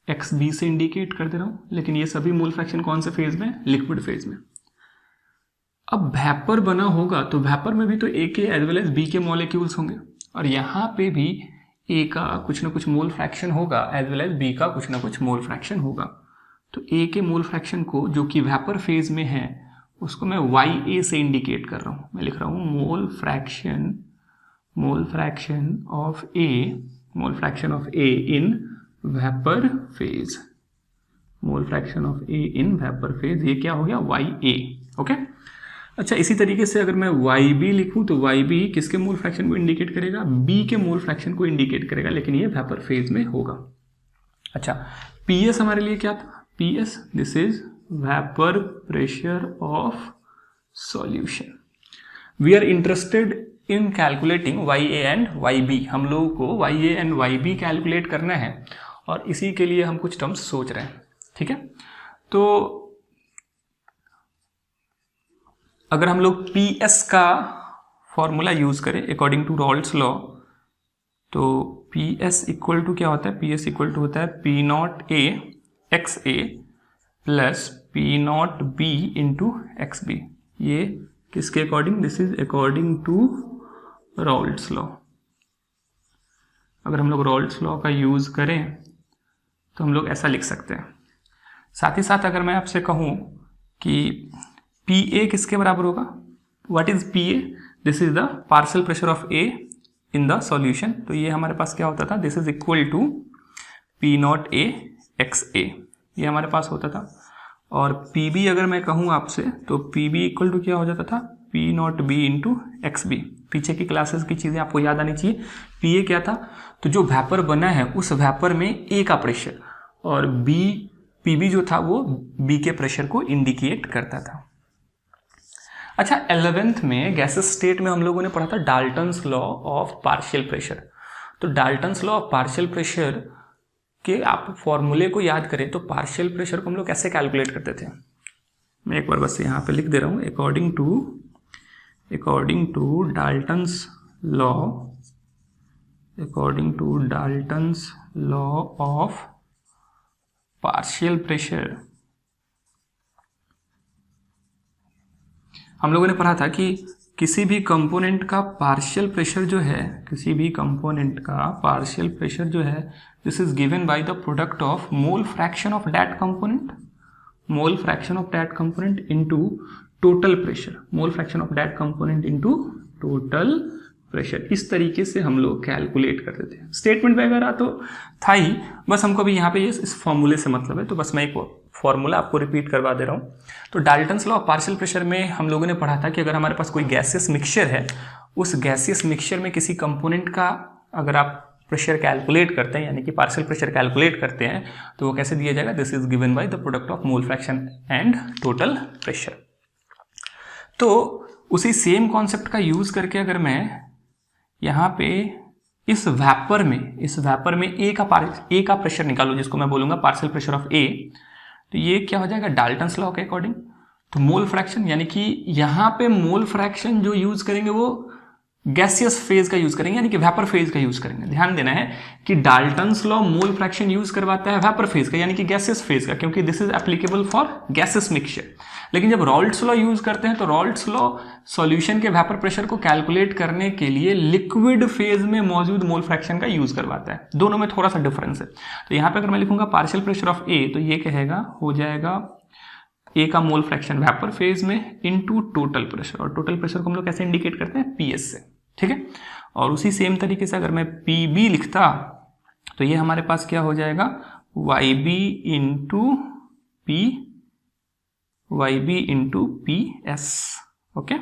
XB से इंडिकेट कर दे रहा हूँ, लेकिन ये सभी मोल फ्रैक्शन कौन से फेज में? लिक्विड फेज में। अब वेपर बना होगा तो वेपर में भी तो A के एज वेल एज B के मॉलिक्यूल्स होंगे, और यहाँ पे भी A का कुछ ना कुछ मोल फ्रैक्शन होगा एज वेल एज B का कुछ ना कुछ मोल फ्रैक्शन होगा। तो A के मोल फ्रैक्शन को जो कि वेपर फेज में है उसको मैं YA से इंडिकेट कर रहा हूँ। मैं लिख रहा हूँ मोल fraction of A in vapour phase. Mole fraction of A in vapour phase, ये क्या हो गया? YA, okay. अच्छा, इसी तरीके से अगर मैं YB लिखूं तो YB किसके मोल फ्रैक्शन को इंडिकेट करेगा? B के मोल फ्रैक्शन को इंडिकेट करेगा, लेकिन ये वेपर फेज में होगा। अच्छा, PS हमारे लिए क्या था? PS, this is vapour pressure of solution. We are interested in calculating YA and YB। हम लोगों को YA एंड YB कैलकुलेट करना है और इसी के लिए हम कुछ टर्म्स सोच रहे हैं, ठीक है। तो अगर हम लोग PS का फॉर्मूला यूज करें अकॉर्डिंग टू रॉल्स लॉ, तो PS इक्वल टू क्या होता है? PS इक्वल टू होता है P not A XA plus P not B into XB। ये किसके according? This is according to Raoult's law. अगर हम लोग रॉल्स लॉ का यूज करें तो हम लोग ऐसा लिख सकते हैं। साथ ही साथ अगर मैं आपसे कहूं कि PA किसके बराबर होगा? What is PA? This is the partial pressure of A in the solution. तो ये हमारे पास क्या होता था? This is equal to P not A XA, ये हमारे पास होता था। और PB अगर मैं कहूँ आपसे तो PB इक्वल टू क्या हो जाता था? P not B into XB। पीछे की क्लासेस की चीज़ें आपको याद आनी चाहिए। PA क्या था? तो जो वेपर बना है उस वेपर में A का प्रेशर, और PB जो था वो B के प्रेशर को इंडिकेट करता था। अच्छा, 11th में गैसेस स्टेट में हम लोगों ने पढ़ा था Dalton's law of partial pressure. तो Dalton's law of partial pressure के आप फॉर्मूले को याद करें तो पार्शियल प्रेशर को हम लोग कैसे कैलकुलेट करते थे? मैं एक बार बस यहाँ पे लिख दे रहा हूँ। According to Dalton's law of partial pressure, हम लोगों ने पढ़ा था कि किसी भी कंपोनेंट का पार्शियल प्रेशर जो है, this is given by the product of mole fraction of that component into total pressure. इस तरीके से हम लोग कैलकुलेट करते थे। स्टेटमेंट वगैरह तो था ही, बस हमको भी यहाँ पे इस फॉर्मूले से मतलब है, तो बस मैं एक फॉर्मूला आपको रिपीट करवा दे रहा हूँ। तो Dalton's law of partial pressure में हम लोगों ने पढ़ा था कि अगर हमारे पास कोई गैसियस मिक्सचर है, उस गैसियस मिक्सचर में किसी कंपोनेंट का अगर आप प्रेशर कैलकुलेट करते हैं, यानी कि पार्शियल प्रेशर कैलकुलेट करते हैं, तो वो कैसे दिया जाएगा, this is given by the product of mole fraction and total pressure. तो उसी सेम कॉन्सेप्ट का यूज करके अगर मैं यहाँ पे इस वैपर में ए का प्रेशर निकालूं, जिसको मैं बोलूंगा पार्शियल प्रेशर ऑफ ए, तो ये क्या हो जाएगा डाल्टन्स लॉ के अकॉर्डिंग। तो मोल फ्रैक्शन, यानी कि यहाँ पे मोल फ्रैक्शन जो यूज करेंगे वो गैसियस फेज का यूज करेंगे, यानी कि वेपर फेज का यूज करेंगे। ध्यान देना है कि Dalton's law mole fraction use करवाता है वेपर फेज का, यानी कि गैसियस फेज का, क्योंकि this is applicable for gaseous mixture. लेकिन जब रॉल्ट्स लॉ यूज करते हैं तो रॉल्ट्स लॉ सॉल्यूशन के वेपर प्रेशर को कैलकुलेट करने के लिए लिक्विड फेज में मौजूद मोल फ्रैक्शन का यूज करवाता है। दोनों में थोड़ा सा डिफरेंस है। तो यहाँ पे अगर मैं लिखूंगा पार्शियल प्रेशर ऑफ ए, तो ये कहेगा हो जाएगा ए का मोल फ्रैक्शन वेपर फेज में इनटू टोटल प्रेशर, और टोटल प्रेशर को हम लोग कैसे इंडिकेट करते हैं, पीएस से। ठीक है, और उसी सेम तरीके से अगर मैं पीबी लिखता तो ये हमारे पास क्या हो जाएगा, Y B into P S. Okay,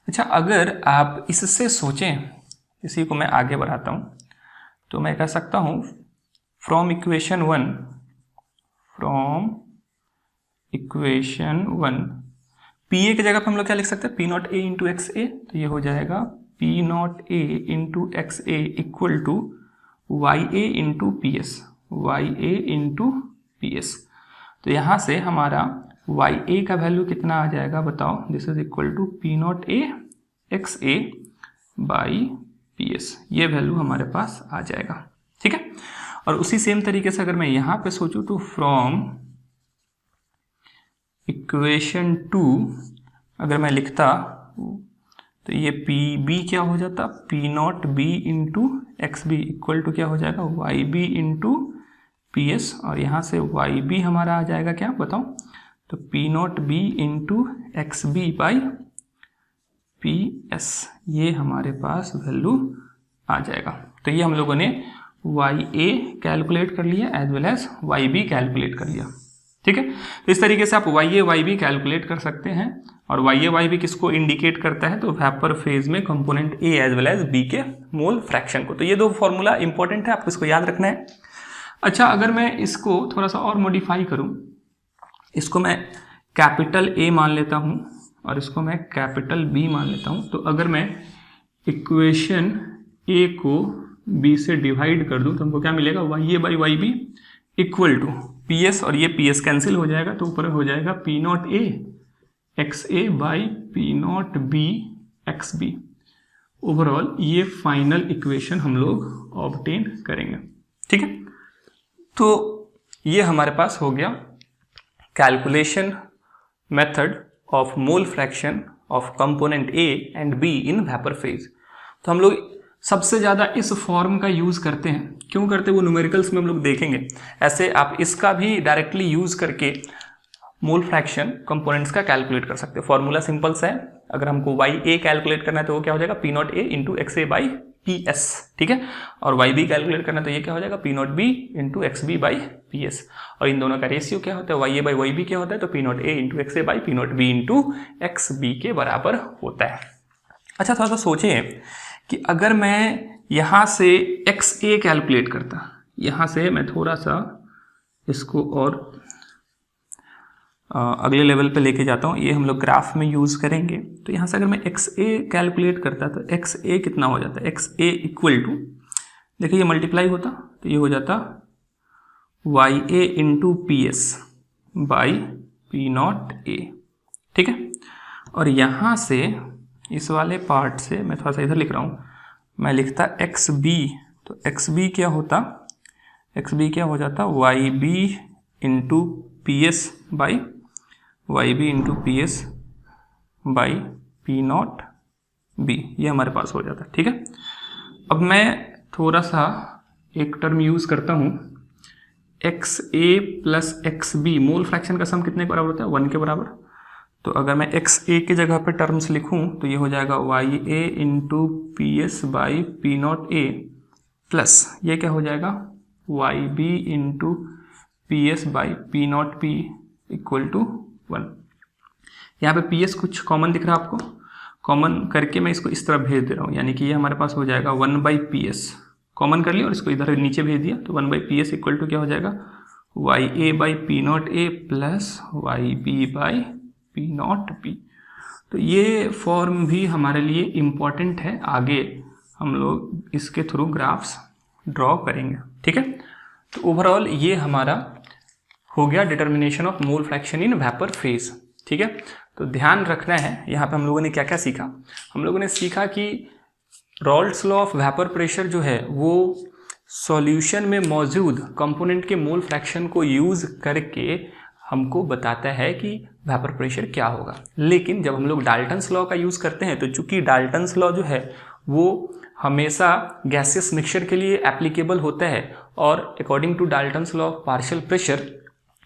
अच्छा अगर आप इससे सोचें, इसी को मैं आगे बढ़ाता हूं, तो मैं कह सकता हूं from equation one P A की जगह पर हम लोग क्या लिख सकते हैं, P not A into X A. तो ये हो जाएगा P not A into X A equal to Y A into P S. तो यहाँ से हमारा वाई ए का वैल्यू कितना आ जाएगा बताओ, this is equal to P not A X A by P S. ये वैल्यू हमारे पास आ जाएगा। ठीक है, और उसी सेम तरीके से अगर मैं यहाँ पे सोचूं तो फ्रॉम इक्वेशन 2 अगर मैं लिखता तो ये पी बी क्या हो जाता, P not B into X B equal to क्या हो जाएगा, Y B into P S. और यहाँ से वाई बी हमारा आ जाएगा क्या बताओ, तो P not B into X B by P S. ये हमारे पास वैल्यू आ जाएगा। तो ये हम लोगों ने वाई ए कैलकुलेट कर लिया as well as Y B calculate कर लिया। ठीक है, तो इस तरीके से आप Y A Y B calculate कर सकते हैं। और वाई ए वाई बी किसको इंडिकेट करता है, तो वेपर फेज में component A as well as B के मोल फ्रैक्शन को। तो ये दो फॉर्मूला इंपॉर्टेंट है, आपको इसको याद रखना है। अच्छा, अगर मैं इसको थोड़ा सा और मॉडिफाई करूं, इसको मैं कैपिटल ए मान लेता हूं और इसको मैं कैपिटल बी मान लेता हूं। तो अगर मैं इक्वेशन ए को बी से डिवाइड कर दूं तो हमको क्या मिलेगा, Y A by Y B equal to P S, और ये पी एस कैंसिल हो जाएगा तो ऊपर हो जाएगा P not A X A by P not B X B. Overall ये फाइनल इक्वेशन हम लोग ऑब्टेन करेंगे। ठीक है, तो ये हमारे पास हो गया calculation method of mole fraction of component A and be in vapour phase. तो हम लोग सबसे ज़्यादा इस फॉर्म का यूज़ करते हैं। क्यों करते हैं वो न्यूमेरिकल्स में हम लोग देखेंगे। ऐसे आप इसका भी डायरेक्टली यूज़ करके मोल फ्रैक्शन कंपोनेंट्स का कैलकुलेट कर सकते हैं। फॉर्मूला सिंपल सा है, अगर हमको वाई ए कैलकुलेट करना है तो वो क्या हो जाएगा, P not A into X A by P S. ठीक है, और वाई बी कैलकुलेट करना है तो ये क्या हो जाएगा, P not B into X B by P S. और इन दोनों का रेशियो क्या होता है, Y A by Y B क्या होता है, तो P not A into X A by P not B into X B के बराबर होता है। अच्छा, थोड़ा सा सोचें कि अगर मैं यहाँ से एक्स ए कैलकुलेट करता, यहाँ से मैं थोड़ा सा इसको और अगले लेवल पे लेके जाता हूँ, ये हम लोग ग्राफ में यूज़ करेंगे। तो यहाँ से अगर मैं एक्स ए कैलकुलेट करता तो एक्स ए कितना हो जाता है, एक्स ए इक्वल टू, देखिए ये मल्टीप्लाई होता तो ये हो जाता Y A into P S by P not A. ठीक है, और यहाँ से इस वाले पार्ट से मैं थोड़ा सा इधर लिख रहा हूँ, मैं लिखता एक्स बी, तो एक्स बी क्या होता, एक्स बी क्या हो जाता, Y B into P S by Y B into P S by P not B, ये हमारे पास हो जाता है। ठीक है, अब मैं थोड़ा सा एक टर्म यूज़ करता हूँ, X A plus X B, mole fraction का सम कितने के बराबर होता है, 1 के बराबर। तो अगर मैं एक्स ए की जगह पे टर्म्स लिखूं तो ये हो जाएगा Y A into P S by P not A plus ये क्या हो जाएगा, Y B into P S by P nought P equal to 1। यहाँ पे पी एस कुछ कॉमन दिख रहा है आपको, कॉमन करके मैं इसको इस तरफ भेज दे रहा हूँ, यानी कि ये हमारे पास हो जाएगा 1 बाई पी एस, कॉमन कर लिया और इसको इधर नीचे भेज दिया, तो 1 by P S equal to क्या हो जाएगा, Y A by P not A plus Y B by P nought P. तो ये फॉर्म भी हमारे लिए इम्पॉर्टेंट है, आगे हम लोग इसके थ्रू ग्राफ्स ड्रॉ करेंगे, ठीक है। तो ओवरऑल ये हमारा हो गया determination of mole fraction in vapour phase, ठीक है। तो ध्यान रखना है यहाँ पे हम लोगों ने क्या क्या सीखा। हम लोगों ने सीखा कि रॉल्ड्स लॉ ऑफ वेपर प्रेशर जो है वो सॉल्यूशन में मौजूद कंपोनेंट के मोल फ्रैक्शन को यूज़ करके हमको बताता है कि वेपर प्रेशर क्या होगा। लेकिन जब हम लोग डाल्टन्स लॉ का यूज़ करते हैं, तो चूंकि डाल्टन्स लॉ जो है वो हमेशा गैसियस मिक्सचर के लिए एप्लीकेबल होता है, और according to Dalton's law of partial pressure,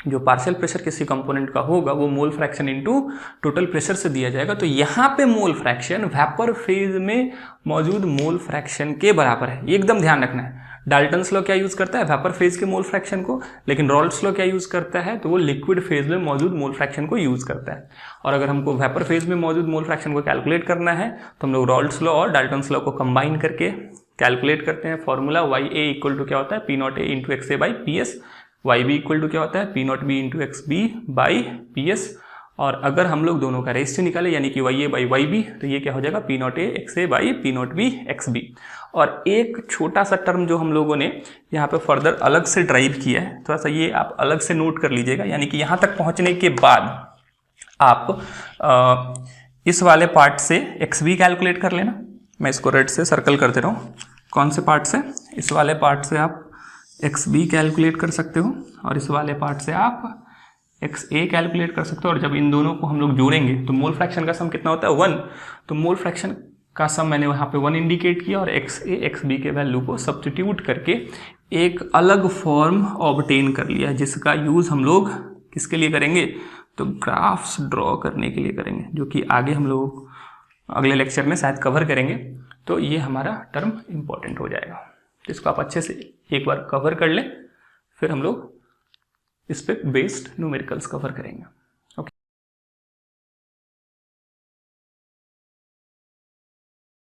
जो पार्शियल प्रेशर किसी कंपोनेंट का होगा वो mole fraction into total pressure से दिया जाएगा। तो यहाँ पे मोल फ्रैक्शन वेपर फेज में मौजूद मोल फ्रैक्शन के बराबर है, एकदम ध्यान रखना है। डाल्टन्स लॉ क्या यूज करता है, वेपर फेज के मोल फ्रैक्शन को, लेकिन रॉल्ड्स लॉ क्या यूज करता है, तो वो लिक्विड फेज में मौजूद मोल फ्रैक्शन को यूज करता है। और अगर हमको वेपर फेज में मौजूद मोल फ्रैक्शन को कैलकुलेट करना है तो हम लोग रॉल्ड्स लॉ और डाल्टन्स लॉ को कंबाइन करके कैलकुलेट करते हैं। Formula Y A equal to क्या होता है, P not A into X A by P S, Y B equal to क्या होता है, P not B into X B by P S. और अगर हम लोग दोनों का रेशियो निकाले यानी कि Y A by Y B, तो ये क्या हो जाएगा, P not A X A by P not B X B. और एक छोटा सा टर्म जो हम लोगों ने यहाँ पे फर्दर अलग से ड्राइव किया है, थोड़ा सा ये आप अलग से नोट कर लीजिएगा। यानी कि यहाँ तक पहुँचने के बाद आप इस वाले पार्ट से एक्स बी कैलकुलेट कर लेना। मैं इसको रेड से सर्कल कर दे रहा हूँ। कौन से पार्ट से, इस वाले पार्ट से आप एक्स बी कैलकुलेट कर सकते हो, और इस वाले पार्ट से आप एक्स ए कैलकुलेट कर सकते हो। और जब इन दोनों को हम लोग जोड़ेंगे तो मोल फ्रैक्शन का सम कितना होता है, 1। तो मोल फ्रैक्शन का सम मैंने वहाँ पे 1 इंडिकेट किया, और एक्स ए एक्स बी के वैल्यू को सब्स्टिट्यूट करके एक अलग फॉर्म ऑब्टेन कर लिया, जिसका यूज़ हम लोग किसके लिए करेंगे, तो ग्राफ्स ड्रॉ करने के लिए करेंगे, जो कि आगे हम लोग अगले लेक्चर में शायद कवर करेंगे। तो ये हमारा टर्म इम्पॉर्टेंट हो जाएगा, तो इसको आप अच्छे से एक बार कवर कर लें, फिर हम लोग इस पे बेस्ड न्यूमेरिकल्स कवर करेंगे।